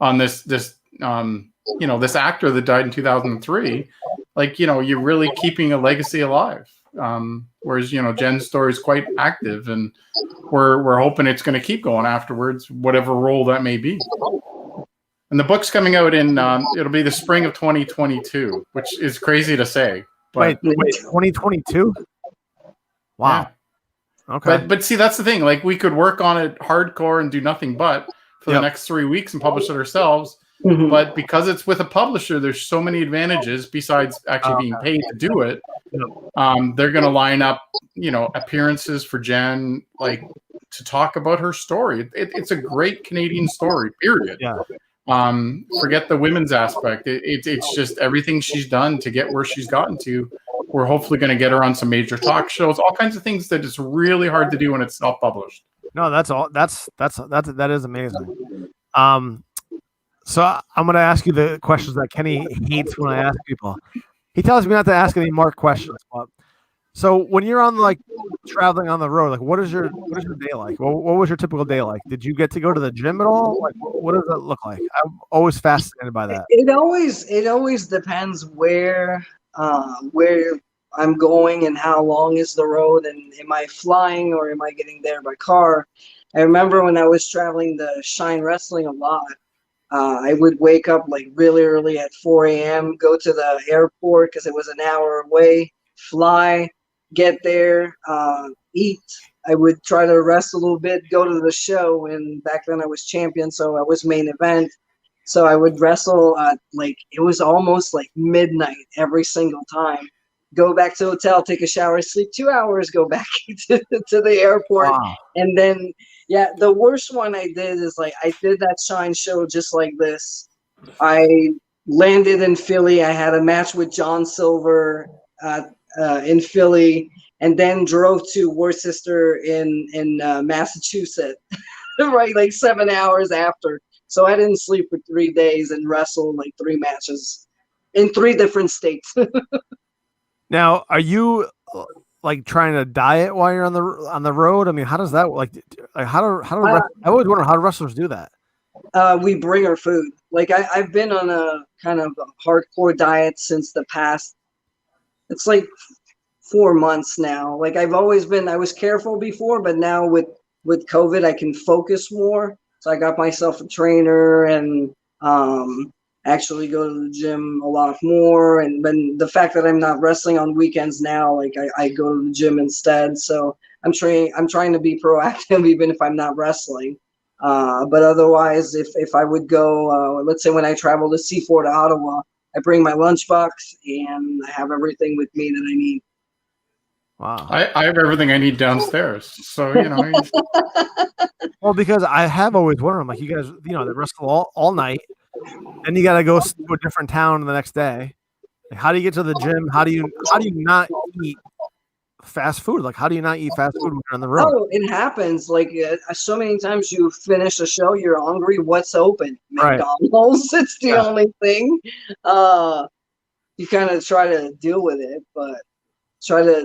on this actor that died in 2003. Like, you're really keeping a legacy alive. Whereas Jen's story is quite active, and we're hoping it's going to keep going afterwards, whatever role that may be. And the book's coming out in it'll be the spring of 2022, which is crazy to say. But wait, 2022? Wow. Yeah. Okay. But see, that's the thing. Like, we could work on it hardcore and do nothing but for the next 3 weeks and publish it ourselves. Mm-hmm. But because it's with a publisher, there's so many advantages besides actually being paid to do it. They're going to line up, appearances for Jen, like to talk about her story. It's a great Canadian story, period. Yeah. Forget the women's aspect. It's just everything she's done to get where she's gotten to. We're hopefully going to get her on some major talk shows, all kinds of things that is really hard to do when it's self-published. No, that is amazing. So I'm going to ask you the questions that Kenny hates when I ask people. He tells me not to ask any more questions. But so when you're on like traveling on the road, like what is your day like? What was your typical day like? Did you get to go to the gym at all? Like what does that look like? I'm always fascinated by that. It always depends where I'm going and how long is the road, and am I flying or am I getting there by car? I remember when I was traveling to Shine Wrestling a lot. I would wake up like really early at 4 a.m., go to the airport because it was an hour away, fly, get there, eat. I would try to rest a little bit, go to the show, and back then I was champion, so I was main event. So I would wrestle like it was almost like midnight every single time. Go back to the hotel, take a shower, sleep 2 hours, go back to the airport, and then the worst one I did is like I did that Shine show just like this. I landed in Philly. I had a match with John Silver in Philly, and then drove to Worcester in Massachusetts, right, like 7 hours after. So I didn't sleep for 3 days and wrestled like 3 matches in 3 different states. Now, are you like trying to diet while you're on the road? I mean, how does that like how do I always wonder how do wrestlers do that? We bring our food. Like I've been on a kind of a hardcore diet since the past. It's like 4 months now. Like I was careful before, but now with COVID, I can focus more. So I got myself a trainer and actually go to the gym a lot more. And then the fact that I'm not wrestling on weekends now, like I go to the gym instead. So I'm trying to be proactive even if I'm not wrestling. But otherwise, if I would go, let's say when I travel to Seaford to Ottawa, I bring my lunchbox and I have everything with me that I need. Wow. I have everything I need downstairs. So, Well, because I have always wondered, I'm like, you guys, they wrestle all night, and you got to go to a different town the next day. Like, how do you get to the gym? How do you not eat fast food? Like, how do you not eat fast food when you're on the road? Oh, it happens. Like so many times you finish a show, you're hungry. What's open? McDonald's. Right. It's the only thing. You kind of try to deal with it, but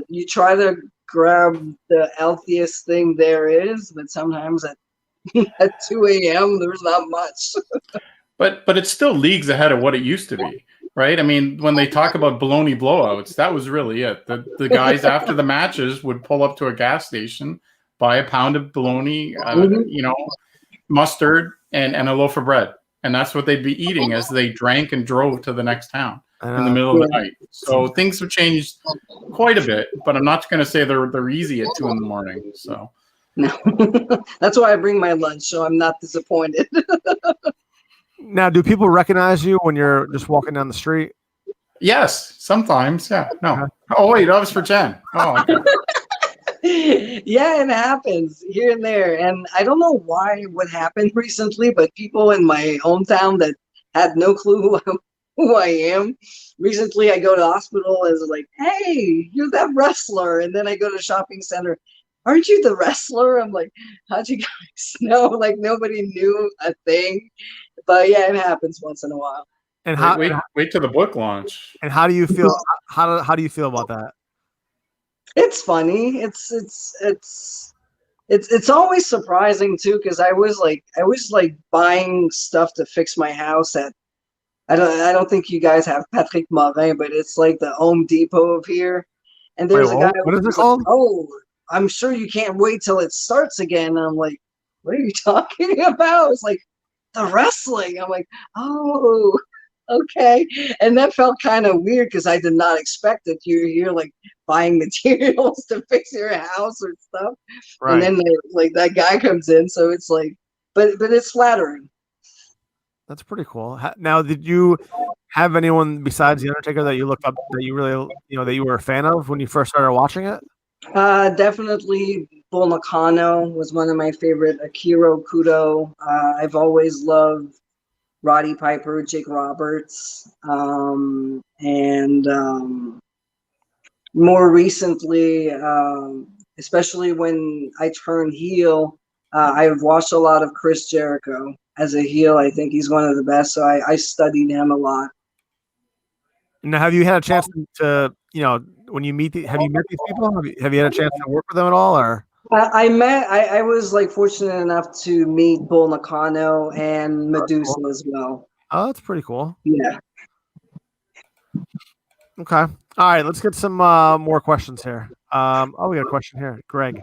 you try to grab the healthiest thing there is, but sometimes at 2 a.m. there's not much. But it's still leagues ahead of what it used to be, right? I mean, when they talk about bologna blowouts, that was really it. The guys after the matches would pull up to a gas station, buy a pound of bologna, mustard, and a loaf of bread. And that's what they'd be eating as they drank and drove to the next town in the middle of the night. So things have changed quite a bit, but I'm not going to say they're easy at 2 a.m. So no, that's why I bring my lunch, so I'm not disappointed. Now, do people recognize you when you're just walking down the street? Yes, sometimes. Yeah. No. Oh wait, that was for Jen. Oh. Okay. Yeah, it happens here and there, and I don't know what happened recently, but people in my hometown that had no clue who I am. Recently, I go to the hospital and it's like, "Hey, you're that wrestler," and then I go to the shopping center. Aren't you the wrestler? I'm like, how'd you guys know? Like nobody knew a thing. But yeah, it happens once in a while. And wait till the book launch. And how do you feel? How do you feel about that? It's funny. It's always surprising too, because I was like buying stuff to fix my house at. I don't think you guys have Patrick Morin, but it's like the Home Depot of here. And there's a guy. What is it called? Oh, I'm sure you can't wait till it starts again. And I'm like, what are you talking about? It's like the wrestling. I'm like, oh, okay. And that felt kind of weird because I did not expect it. You're like buying materials to fix your house or stuff. Right. And then like that guy comes in. So it's like, but it's flattering. That's pretty cool. Now, did you have anyone besides the Undertaker that you looked up that you really that you were a fan of when you first started watching it? Definitely Bull Nakano was one of my favorite. Akira Kudo. I've always loved Roddy Piper, Jake Roberts, and more recently, especially when I turned heel, I've watched a lot of Chris Jericho as a heel. I think he's one of the best, so I studied him a lot. Now, have you had a chance to when you meet have you met these people? Have you had a chance to work with them at all, or? I was like fortunate enough to meet Bull Nakano and Medusa as well. Oh, that's pretty cool. Yeah. Okay. All right. Let's get some more questions here. We got a question here. Greg,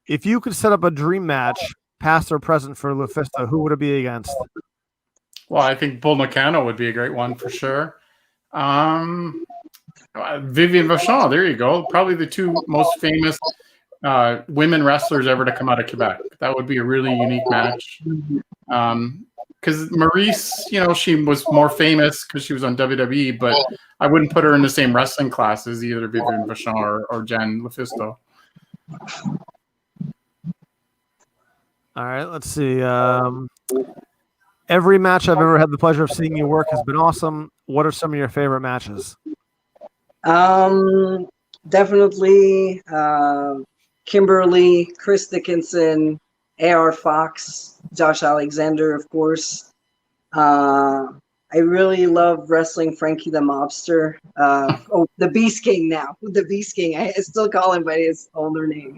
if you could set up a dream match, past or present, for Lufisto, who would it be against? Well, I think Bull Nakano would be a great one for sure. Vivian Vachon, there you go. Probably the two most famous women wrestlers ever to come out of Quebec. That would be a really unique match. Because Maurice, she was more famous because she was on WWE, but I wouldn't put her in the same wrestling class as either Vivian Vachon or Jen Lufisto. All right, let's see. Every match I've ever had the pleasure of seeing you work has been awesome. What are some of your favorite matches? Definitely Kimberly, Chris Dickinson, AR Fox, Josh Alexander, of course. I really love wrestling Frankie the Mobster. The Beast King now. The Beast King. I still call him by his older name.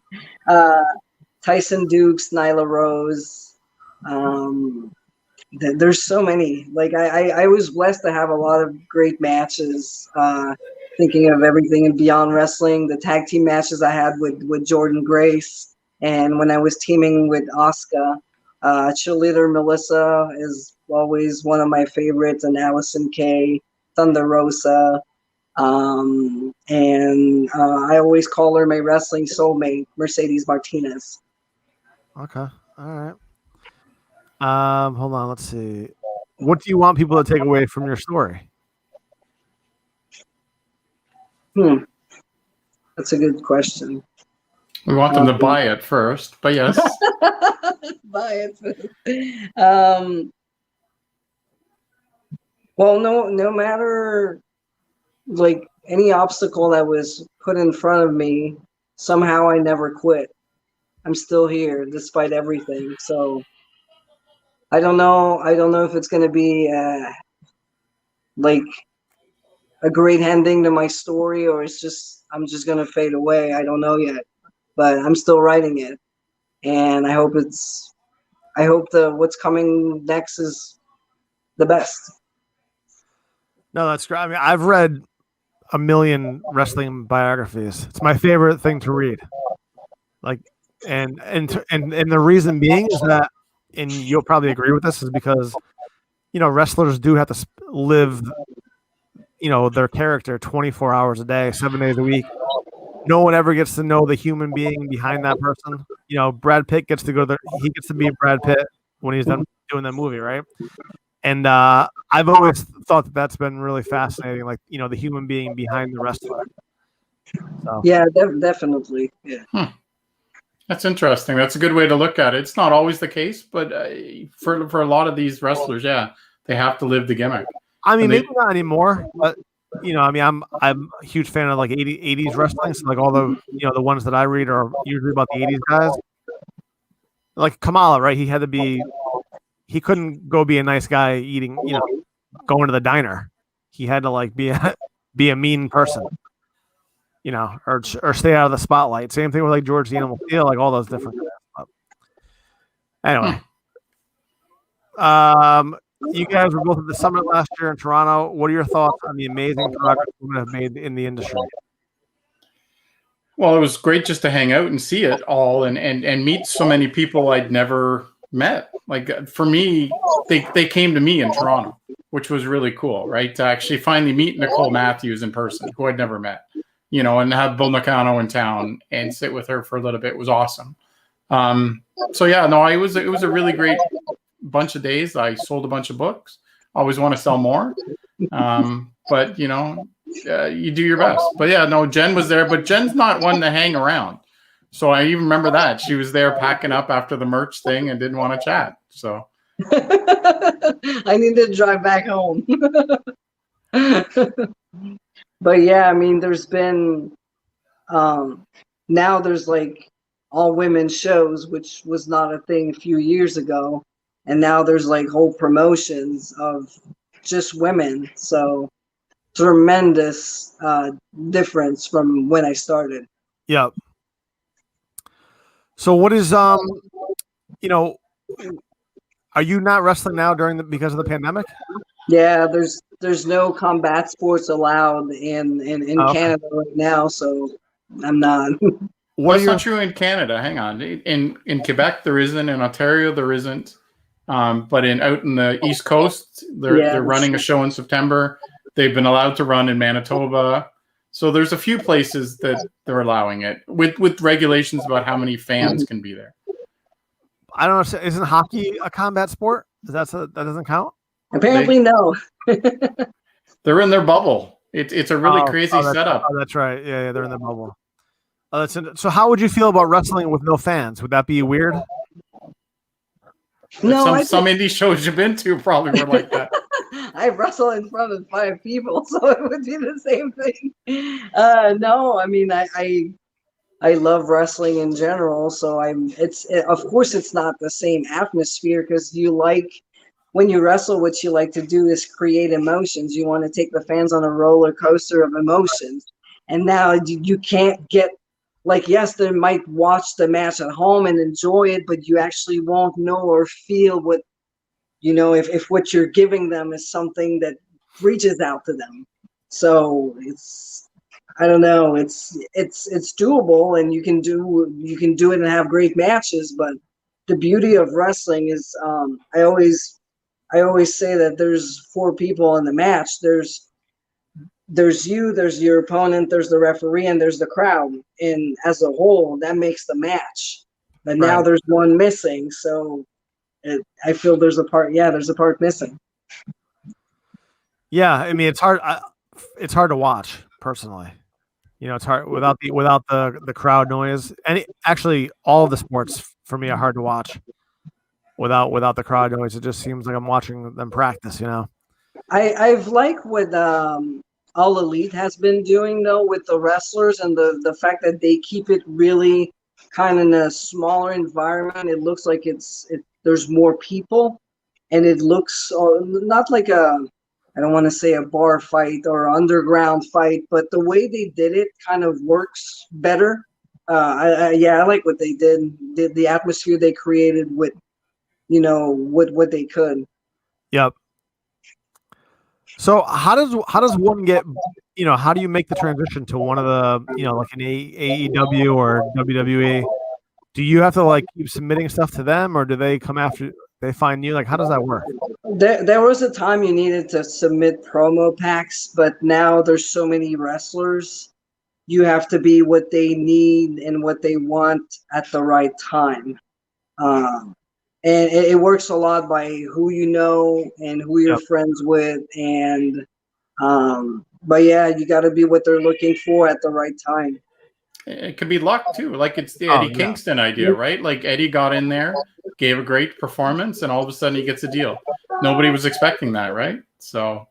Tyson Dukes, Nyla Rose. There's so many. Like I was blessed to have a lot of great matches. Thinking of everything and beyond wrestling, the tag team matches I had with Jordan Grace, and when I was teaming with Asuka, cheerleader Melissa is always one of my favorites, and Allison Kay, Thunder Rosa, and I always call her my wrestling soulmate, Mercedes Martinez. Okay, all right. Hold on, let's see. What do you want people to take away from your story? That's a good question. We want them to buy it first, but yes. Buy it. Well, no matter like any obstacle that was put in front of me, somehow I never quit. I'm still here despite everything. So I don't know if it's going to be like a great ending to my story, or I'm just going to fade away. I don't know yet, but I'm still writing it, and I hope what's coming next is the best. No, that's great. I mean, I've read a million wrestling biographies. It's my favorite thing to read. Like, and the reason being is that, and you'll probably agree with this, is because wrestlers do have to live their character 24 hours a day, 7 days a week. No one ever gets to know the human being behind that person. Brad Pitt gets to go there. He gets to be Brad Pitt when he's done doing that movie, right? And I've always thought that that's been really fascinating, like the human being behind the wrestler. So. Yeah, definitely. Yeah. That's interesting. That's a good way to look at it. It's not always the case, but for a lot of these wrestlers, yeah, they have to live the gimmick. I mean, maybe not anymore, but I'm a huge fan of like 80s wrestling. So like all the the ones that I read are usually about the 80s guys. Like Kamala, right? He couldn't go be a nice guy eating, going to the diner. He had to like be a mean person, or stay out of the spotlight. Same thing with like George the Animal Steel, like all those different guys. Anyway, you guys were both at the summit last year in Toronto. What are your thoughts on the amazing progress women have made in the industry? Well, it was great just to hang out and see it all and meet so many people I'd never met. Like for me, they came to me in Toronto, which was really cool, right? To actually finally meet Nicole Matthews in person, who I'd never met, and have Bull Nakano in town and sit with her for a little bit was awesome. So yeah, no, it was a really great bunch of days. I sold a bunch of books. Always want to sell more. But you do your best. But yeah, no, Jen was there, but Jen's not one to hang around. So I even remember that she was there packing up after the merch thing and didn't want to chat. So I need to drive back home. But yeah, I mean, there's been now there's like all women shows, which was not a thing a few years ago, and now there's like whole promotions of just women. So tremendous difference from when I started. Yep. So what is you know, are you not wrestling now because of the pandemic? Yeah, there's no combat sports allowed in Oh, okay. Canada right now, so I'm not. What that's are your not true in Canada. Hang on. In Quebec there isn't, in Ontario there isn't. But out in the East Coast, they're running a show in September. They've been allowed to run in Manitoba. So there's a few places that they're allowing it with regulations about how many fans can be there. I don't know. Isn't hockey a combat sport? That doesn't count? Apparently, no. They're in their bubble. It's a really crazy setup. Oh, that's right. Yeah, they're in the bubble. So how would you feel about wrestling with no fans? Would that be weird? No, some indie shows you've been to probably were like that. I wrestle in front of 5 people, so it would be the same thing. No, I mean, I love wrestling in general, so of course it's not the same atmosphere, because when you wrestle, what you like to do is create emotions. You want to take the fans on a roller coaster of emotions, and now you can't get. Like, yes, they might watch the match at home and enjoy it, but you actually won't know or feel what, if what you're giving them is something that reaches out to them. So I don't know, it's doable, and you can do it and have great matches. But the beauty of wrestling is, I always say that there's 4 people in the match. There's you, there's your opponent, there's the referee, and there's the crowd. And as a whole, that makes the match. But now there's one missing, so I feel there's a part. Yeah, there's a part missing. Yeah, I mean, it's hard. It's hard to watch personally. It's hard without the crowd noise. And actually, all of the sports for me are hard to watch without the crowd noise. It just seems like I'm watching them practice. I've liked what All Elite has been doing, though, with the wrestlers, and the fact that they keep it really kind of in a smaller environment. It looks like there's more people, and it looks not like I don't want to say a bar fight or underground fight, but the way they did it kind of works better. I like what they did. The atmosphere they created with, what they could. Yep. So how does one get, how do you make the transition to one of the, like an AEW or WWE? Do you have to keep submitting stuff to them, or do they come after they find you? How does that work? There was a time you needed to submit promo packs, but now there's so many wrestlers, you have to be what they need and what they want at the right time. And it works a lot by who you know and who you're friends with. And, but yeah, you got to be what they're looking for at the right time. It could be luck too. It's the Eddie Kingston idea, right? Eddie got in there, gave a great performance, and all of a sudden he gets a deal. Nobody was expecting that, right? So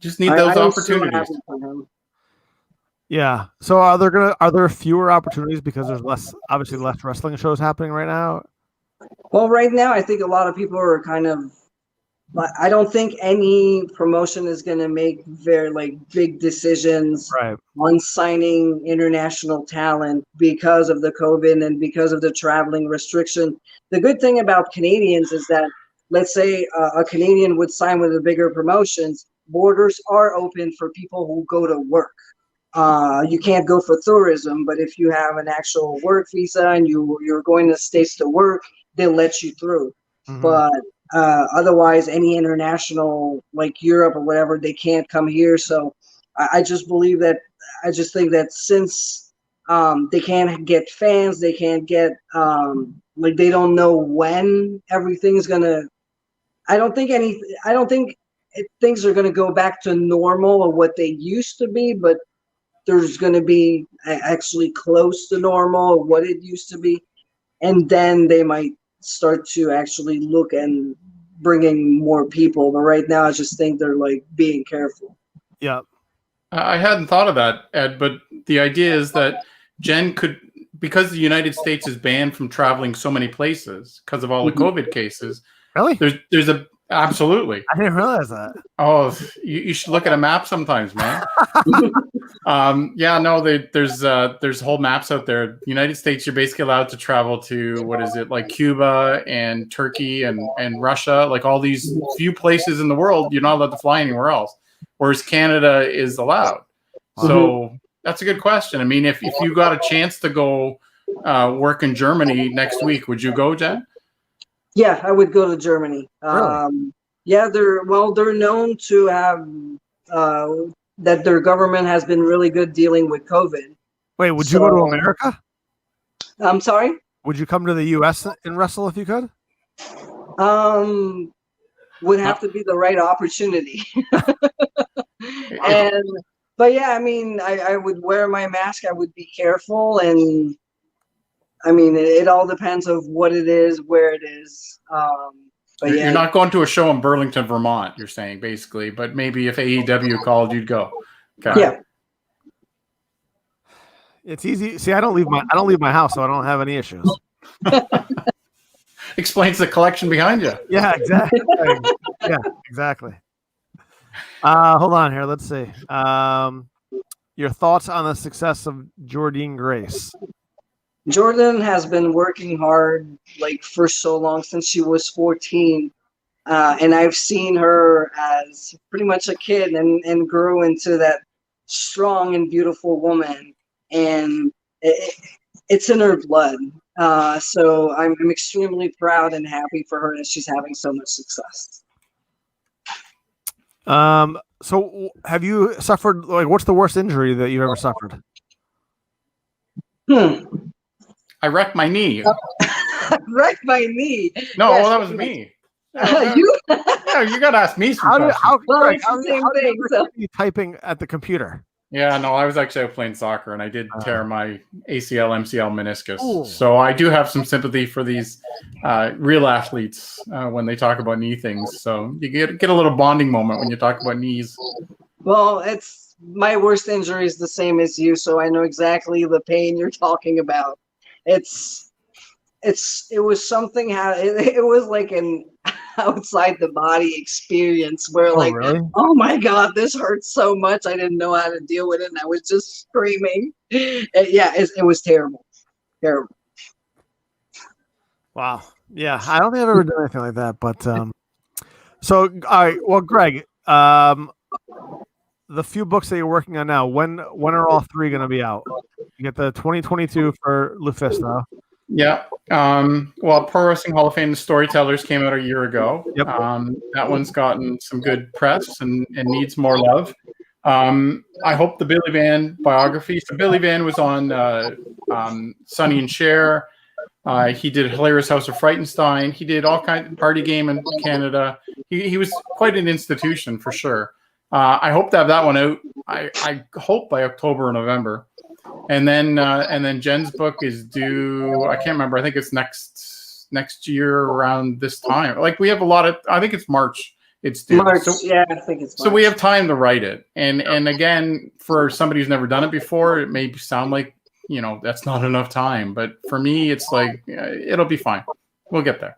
just need those opportunities. Yeah. So are there fewer opportunities because there's obviously less wrestling shows happening right now? Well, right now, I think a lot of people are I don't think any promotion is going to make very big decisions on signing international talent because of the COVID and because of the traveling restriction. The good thing about Canadians is that, let's say a Canadian would sign with the bigger promotions, borders are open for people who go to work. You can't go for tourism, but if you have an actual work visa and you're going to States to work, they'll let you through. Mm-hmm. But otherwise, any international, like Europe or whatever, they can't come here. So I just think that since they can't get fans, they can't get they don't know when everything's gonna. I don't think things are going to go back to normal or what they used to be, but there's going to be actually close to normal or what it used to be. And then they might start to actually look and bringing more people. But right now, I just think they're like being careful. Yeah. I hadn't thought of that, Ed, but the idea is that Jen could, because the United States is banned from traveling so many places because of all the COVID cases. Really? There's a absolutely. I didn't realize that. Oh, you should look at a map sometimes, man. Yeah, no, there's whole maps out there. The United States, you're basically allowed to travel to, what is it, like Cuba and Turkey and Russia, like all these few places in the world. You're not allowed to fly anywhere else, whereas Canada is allowed. So that's a good question. I mean, if you got a chance to go work in Germany next week, would you go, Jen? Yeah, I would go to Germany. Really? Yeah, they're known to have that their government has been really good dealing with COVID. Wait, would you go to America? I'm sorry? Would you come to the US and wrestle if you could? Would have to be the right opportunity. But yeah, I mean, I would wear my mask. I would be careful, and I mean, it all depends of what it is, where it is. But You're not going to a show in Burlington, Vermont, you're saying, basically. But maybe if AEW called, you'd go. Okay. Yeah. It's easy. See, I don't leave my house, so I don't have any issues. Explains the collection behind you. Yeah, exactly. Yeah, exactly. Hold on here. Let's see. Your thoughts on the success of Jordynne Grace? Jordan has been working hard like for so long, since she was 14. And I've seen her as pretty much a kid and grew into that strong and beautiful woman. And it's in her blood. So I'm extremely proud and happy for her that she's having so much success. So have you suffered, like, what's the worst injury that you've ever suffered? I wrecked my knee. Wrecked my knee. No, Yes. That was me. You You got to ask me some questions. How are you typing at the computer? Yeah, no, I was actually out playing soccer, and I did tear my ACL, MCL, meniscus. So I do have some sympathy for these real athletes when they talk about knee things. So you get a little bonding moment when you talk about knees. Well, it's my worst injury is the same as you, so I know exactly the pain you're talking about. It was something it was like an outside the body experience where really? oh my God, this hurts so much. I didn't know how to deal with it, and I was just screaming. It was terrible. Terrible. Wow. Yeah, I don't think I've ever done anything like that. But so all right. Well, Greg, the few books that you're working on now, when are all three going to be out? You get the 2022 for Lufisto. Yeah. Well, Pro Wrestling Hall of Fame, The Storytellers came out a year ago. Yep. That one's gotten some good press and needs more love. I hope the Billy Van biography. So Billy Van was on Sonny and Cher. He did Hilarious House of Frightenstein. He did all kinds of Party Game in Canada. He was quite an institution for sure. I hope to have that one out. I hope by October or November. And then Jen's book is due. I can't remember. I think it's next year around this time. Like we have a lot of. I think it's March. It's due. March. So, yeah, I think it's March. So we have time to write it. And again, for somebody who's never done it before, it may sound like that's not enough time. But for me, it's like it'll be fine. We'll get there.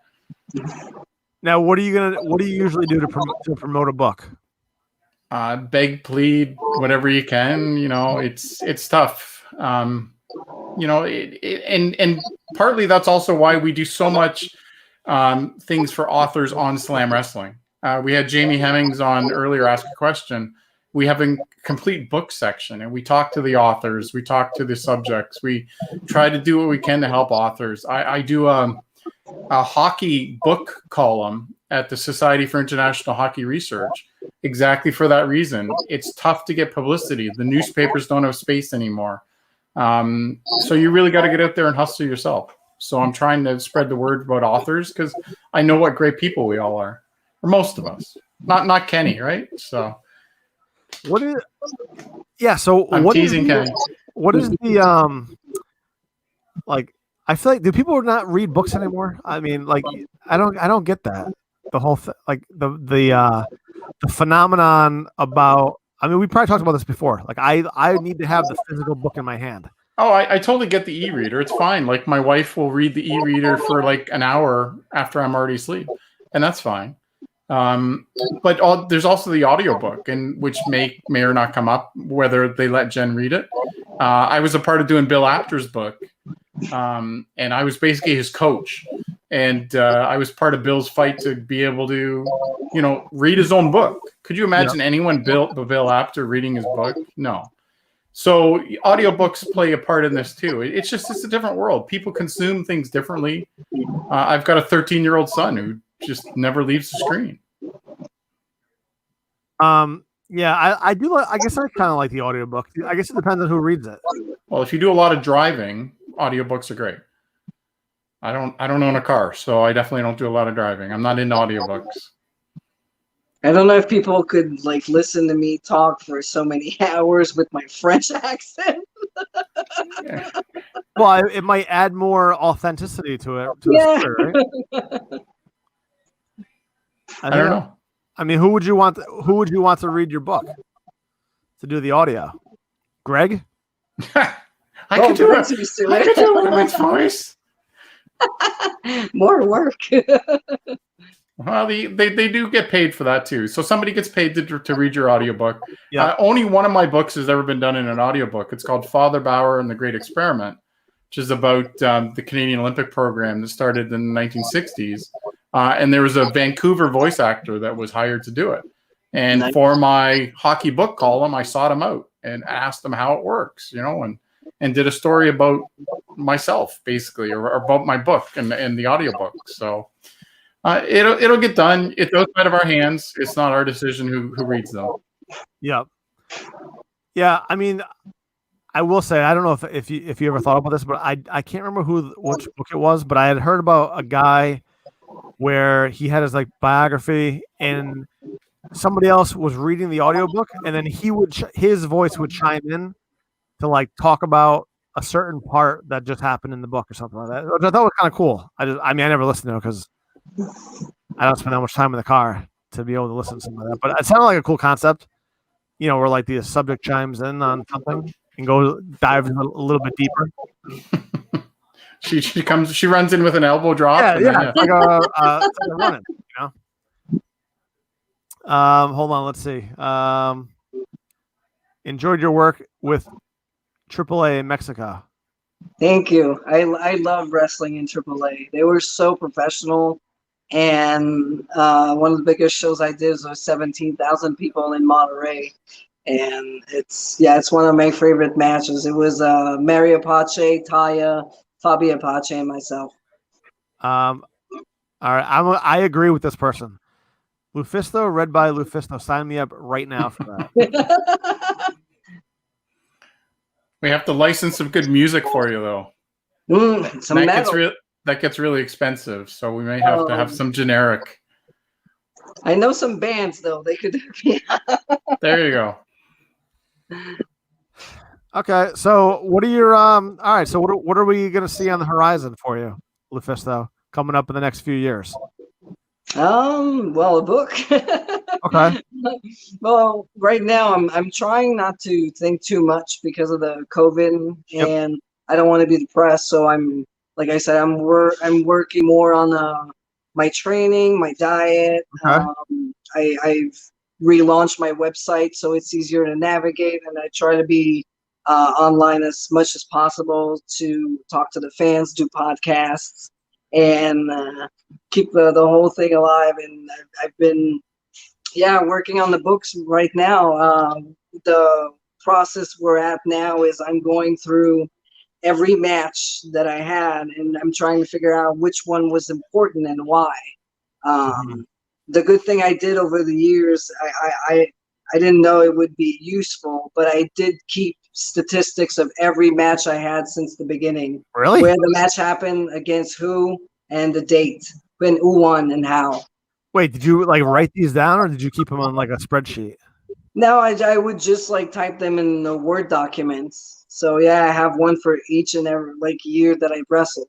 Now, what do you usually do to promote a book? Beg, plead, whatever you can. It's tough. And partly that's also why we do so much things for authors on Slam Wrestling. We had Jamie Hemmings on earlier, ask a question. We have a complete book section, and we talk to the authors. We talk to the subjects. We try to do what we can to help authors. I do a hockey book column at the Society for International Hockey Research, exactly for that reason. It's tough to get publicity. The newspapers don't have space anymore. So you really got to get out there and hustle yourself. So I'm trying to spread the word about authors because I know what great people we all are, or most of us. Not Kenny, right? So what is? Yeah. So I'm teasing Kenny. What is the like? I feel like do people not read books anymore? I mean, like I don't get that. The whole like the phenomenon about. I mean, we probably talked about this before. Like I need to have the physical book in my hand. Oh, I totally get the e-reader. It's fine. Like my wife will read the e-reader for like an hour after I'm already asleep, and that's fine. But there's also the audiobook, and which may or not come up whether they let Jen read it. I was a part of doing Bill Apter's book, and I was basically his coach, and I was part of Bill's fight to be able to, read his own book. Could you imagine anyone Bill Apter reading his book? No. So audiobooks play a part in this too. It's a different world. People consume things differently. I've got a 13-year-old son who just never leaves the screen. Yeah, I do. I guess I kind of like the audiobook. I guess it depends on who reads it. Well, if you do a lot of driving, audiobooks are great. I don't own a car, so I definitely don't do a lot of driving. I'm not into audiobooks. I don't know if people could like listen to me talk for so many hours with my French accent. Yeah. Well, it might add more authenticity to it. Yeah. The story, right? I don't know. I mean, who would you want to read your book? To do the audio? Greg? I could do a woman's voice. More work. Well, they do get paid for that too. So somebody gets paid to read your audiobook. Yeah. Only one of my books has ever been done in an audiobook. It's called Father Bauer and the Great Experiment, which is about the Canadian Olympic program that started in the 1960s. And there was a Vancouver voice actor that was hired to do it. And for my hockey book column, I sought him out and asked him how it works, and did a story about myself, basically, or about my book and the audiobook. So it'll get done. It's outside of our hands. It's not our decision who reads them. Yeah. Yeah, I mean, I will say, I don't know if you ever thought about this, but I can't remember which book it was, but I had heard about a guy where he had his like biography and somebody else was reading the audiobook, and then his voice would chime in to like talk about a certain part that just happened in the book or something like that, which I thought was kind of cool. I never listened to it because I don't spend that much time in the car to be able to listen to something like that. But it sounded like a cool concept, where like the subject chimes in on something and dives a little bit deeper. She runs in with an elbow drop. Yeah. It's like a running, hold on, let's see. Enjoyed your work with AAA in Mexico. Thank you. I love wrestling in AAA. They were so professional, and one of the biggest shows I did was 17,000 people in Monterey, and it's one of my favorite matches. It was Mary Apache, Taya, Fabi Apache, and myself. All right, I agree with this person. Lufisto, read by Lufisto. Sign me up right now for that. We have to license some good music for you, though. That gets really expensive, so we may have to have some generic. I know some bands, though. They could. There you go. Okay, so what are your all right? So what are we going to see on the horizon for you, Lufisto, coming up in the next few years? Well, a book. Okay. Well, right now I'm trying not to think too much because of the COVID, and I don't want to be depressed. So like I said, I'm working more on my training, my diet. Okay. I've relaunched my website so it's easier to navigate, and I try to be online as much as possible to talk to the fans, do podcasts, and keep the whole thing alive. And I've been working on the books right now. The process we're at now is I'm going through every match that I had, and I'm trying to figure out which one was important and why. The good thing I did over the years, I didn't know it would be useful, but I did keep statistics of every match I had since the beginning. Really? Where the match happened, against who, and the date, when who won and how. Wait, did you like write these down or did you keep them on like a spreadsheet? No, I would just like type them in the Word documents. So yeah, I have one for each and every like year that I wrestled.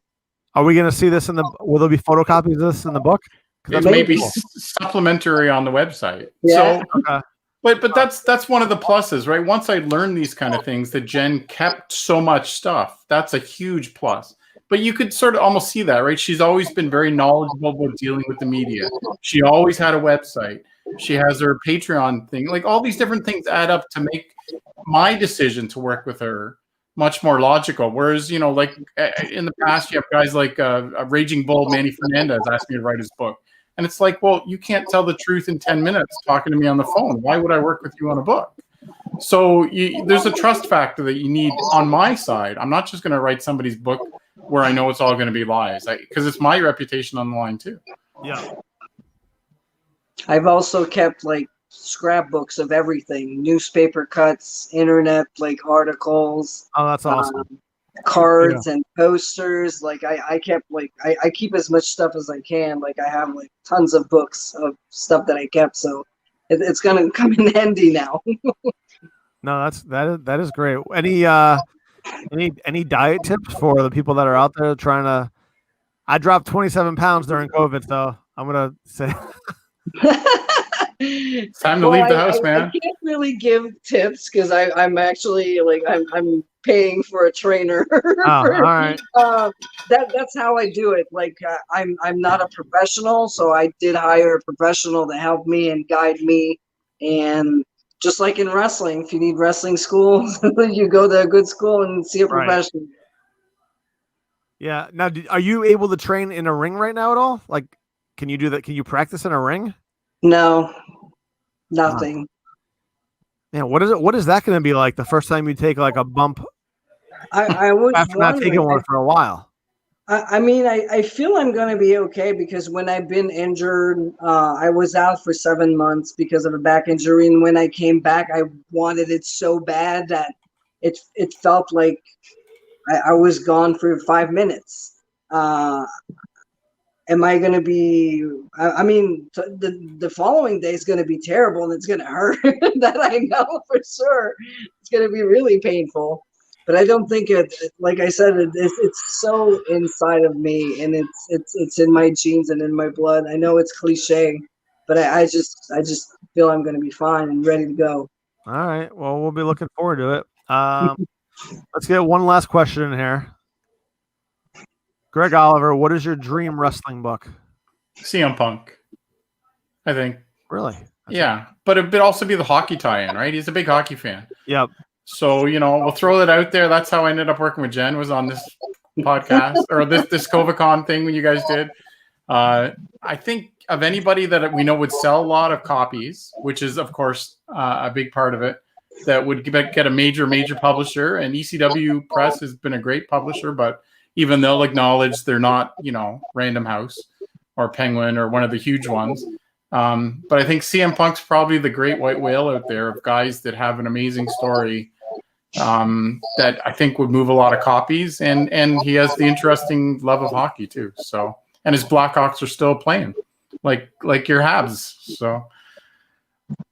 Are we gonna see this in the? Will there be photocopies of this in the book? It That's may be cool. supplementary on the website. Yeah. So, Okay. but that's one of the pluses, right? Once I learned these kind of things, that Jen kept so much stuff. That's a huge plus. But you could sort of almost see that, right? She's always been very knowledgeable about dealing with the media. She always had a website. She has her Patreon thing. Like all these different things add up to make my decision to work with her much more logical. Whereas, like in the past, you have guys like a Raging Bull, Manny Fernandez, asked me to write his book. And it's like, well, you can't tell the truth in 10 minutes talking to me on the phone. Why would I work with you on a book? So there's a trust factor that you need on my side. I'm not just going to write somebody's book where I know it's all going to be lies, because it's my reputation on the line too. Yeah. I've also kept like scrapbooks of everything, newspaper cuts, internet like articles, Oh, that's awesome. cards and posters. Like I kept like I keep as much stuff as I can. Like I have like tons of books of stuff that I kept, so it's gonna come in handy now. No, that is great. Any diet tips for the people that are out there trying to? I dropped 27 pounds during COVID, so I'm gonna say. It's time to leave the house, man. I can't really give tips because I'm actually like I'm paying for a trainer. All right. That's how I do it. Like I'm not a professional, so I did hire a professional to help me and guide me. And just like in wrestling, if you need wrestling school, you go to a good school and see a professional. Yeah. Now, are you able to train in a ring right now at all? Like, can you do that? Can you practice in a ring? No, nothing. Man, what is that going to be like the first time you take like a bump I was after not taking one for a while? I mean, I feel I'm going to be okay because when I've been injured, I was out for 7 months because of a back injury. And when I came back, I wanted it so bad that it felt like I was gone for 5 minutes. Am I going to be, I mean, the following day is going to be terrible and it's going to hurt. That I know for sure. It's going to be really painful. But I don't think like I said, it's so inside of me, and it's in my genes and in my blood. I know it's cliche, but I just feel I'm going to be fine and ready to go. All right. Well, we'll be looking forward to it. Let's get one last question in here. Greg Oliver, what is your dream wrestling book? CM Punk, I think. Really? Yeah, but it would also be the hockey tie-in, right? He's a big hockey fan. Yep. So, we'll throw that out there. That's how I ended up working with Jen, was on this podcast or this Covacon thing when you guys did. I think of anybody that we know would sell a lot of copies, which is, of course, a big part of it, that would get a major publisher. And ECW Press has been a great publisher, but even they'll acknowledge they're not, Random House or Penguin or one of the huge ones. But I think CM Punk's probably the great white whale out there of guys that have an amazing story that I think would move a lot of copies. And he has the interesting love of hockey too. So, and his Blackhawks are still playing like your Habs. So,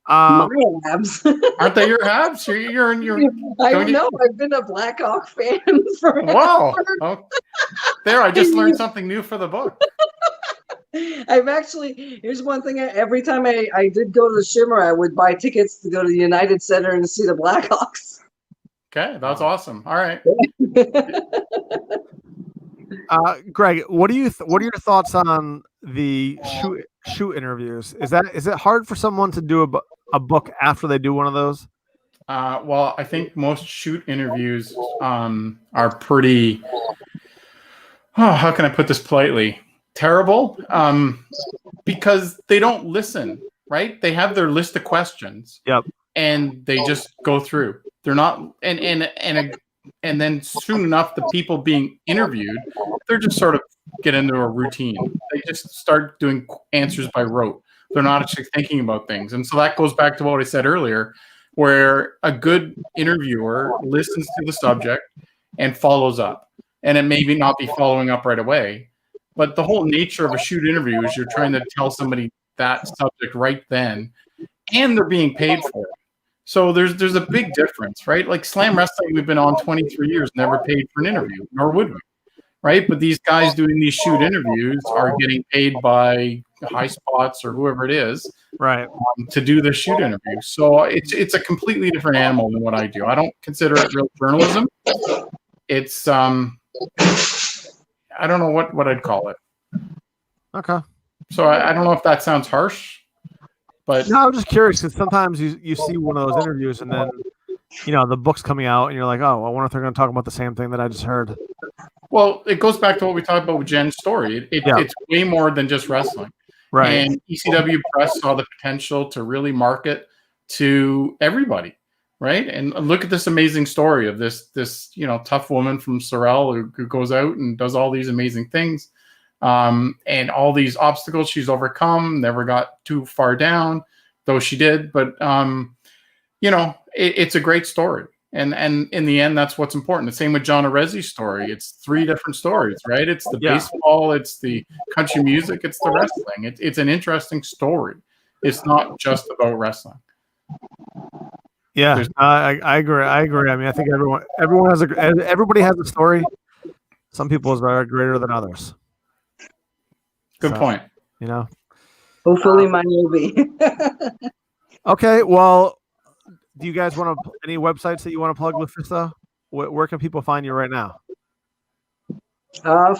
my Habs. Aren't they your Habs? You're I know. I've been a Blackhawk fan forever. Wow. Oh, there, I just learned something new for the book. Here's one thing. Every time I did go to the Shimmer, I would buy tickets to go to the United Center and see the Blackhawks. Okay, that's awesome. All right. Greg, what are your thoughts on the shoot interviews? Is it hard for someone to do a book after they do one of those? Well, I think most shoot interviews are pretty. Oh, how can I put this politely? Terrible, because they don't listen. Right? They have their list of questions. Yep. And they just go through. They're not, and then soon enough, the people being interviewed, they're just sort of get into a routine. They just start doing answers by rote. They're not actually thinking about things. And so that goes back to what I said earlier, where a good interviewer listens to the subject and follows up. And it may not be following up right away, but the whole nature of a shoot interview is you're trying to tell somebody that subject right then, and they're being paid for it. So there's a big difference, right? Like Slam Wrestling, we've been on 23 years, never paid for an interview, nor would we, right? But these guys doing these shoot interviews are getting paid by High Spots or whoever it is, Right. to do the shoot interview. So it's a completely different animal than what I do. I don't consider it real journalism. It's I don't know what I'd call it. Okay. So I don't know if that sounds harsh, but No, I'm just curious because sometimes you see one of those interviews and then the book's coming out and you're like, oh, I wonder if they're going to talk about the same thing that I just heard. well, it goes back to what we talked about with Jen's story. It's way more than just wrestling. Right. And ECW Press saw the potential to really market to everybody, right? And look at this amazing story of this tough woman from Sorel who goes out and does all these amazing things, and all these obstacles she's overcome. Never got too far down, though she did. But it's a great story. And in the end, that's what's important. The same with John Arezzi's story. It's 3 different stories, right? It's the baseball, it's the country music, it's the wrestling. It's an interesting story. It's not just about wrestling. Yeah, I agree. I mean, I think everybody has a story. Some people's are greater than others. Good point. Hopefully mine will be. Okay, well, do you guys want any websites that you want to plug, Lufisto? Where can people find you right now?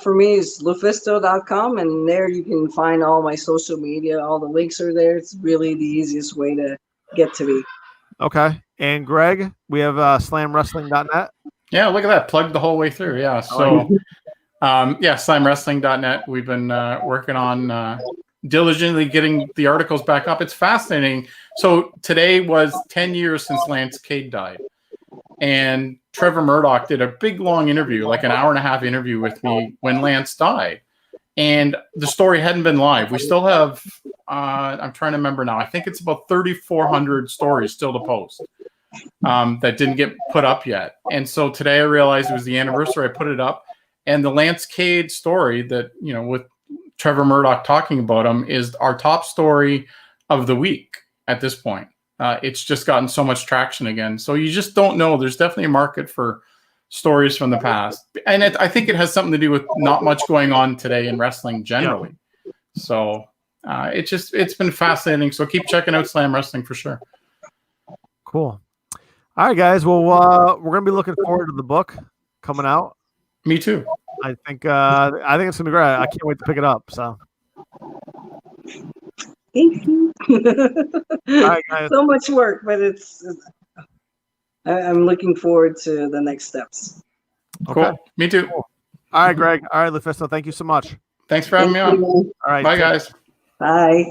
For me, it's lufisto.com, and there you can find all my social media. All the links are there. It's really the easiest way to get to me. Okay. And Greg, we have slamwrestling.net. Yeah, look at that. Plugged the whole way through. Yeah. So, slamwrestling.net. We've been working on diligently getting the articles back up. It's fascinating. So today was 10 years since Lance Cade died. And Trevor Murdoch did a big, long interview, like an hour-and-a-half interview with me when Lance died. And the story hadn't been live. We still have, I'm trying to remember now, I think it's about 3,400 stories still to post that didn't get put up yet. And so today I realized it was the anniversary. I put it up. And the Lance Cade story that, with Trevor Murdoch talking about him is our top story of the week at this point. It's just gotten so much traction again. So you just don't know. There's definitely a market for stories from the past. And I think it has something to do with not much going on today in wrestling generally. Yeah. So it's been fascinating. So keep checking out Slam Wrestling for sure. Cool. All right, guys. Well, we're going to be looking forward to the book coming out. Me too. I think it's gonna be great. I can't wait to pick it up. So, thank you. All right, guys. So much work, but I'm looking forward to the next steps. Okay. Cool. Me too. Cool. All right, Greg. All right, Lufisto. Thank you so much. Thanks for having me on. All right. Bye, guys. Bye.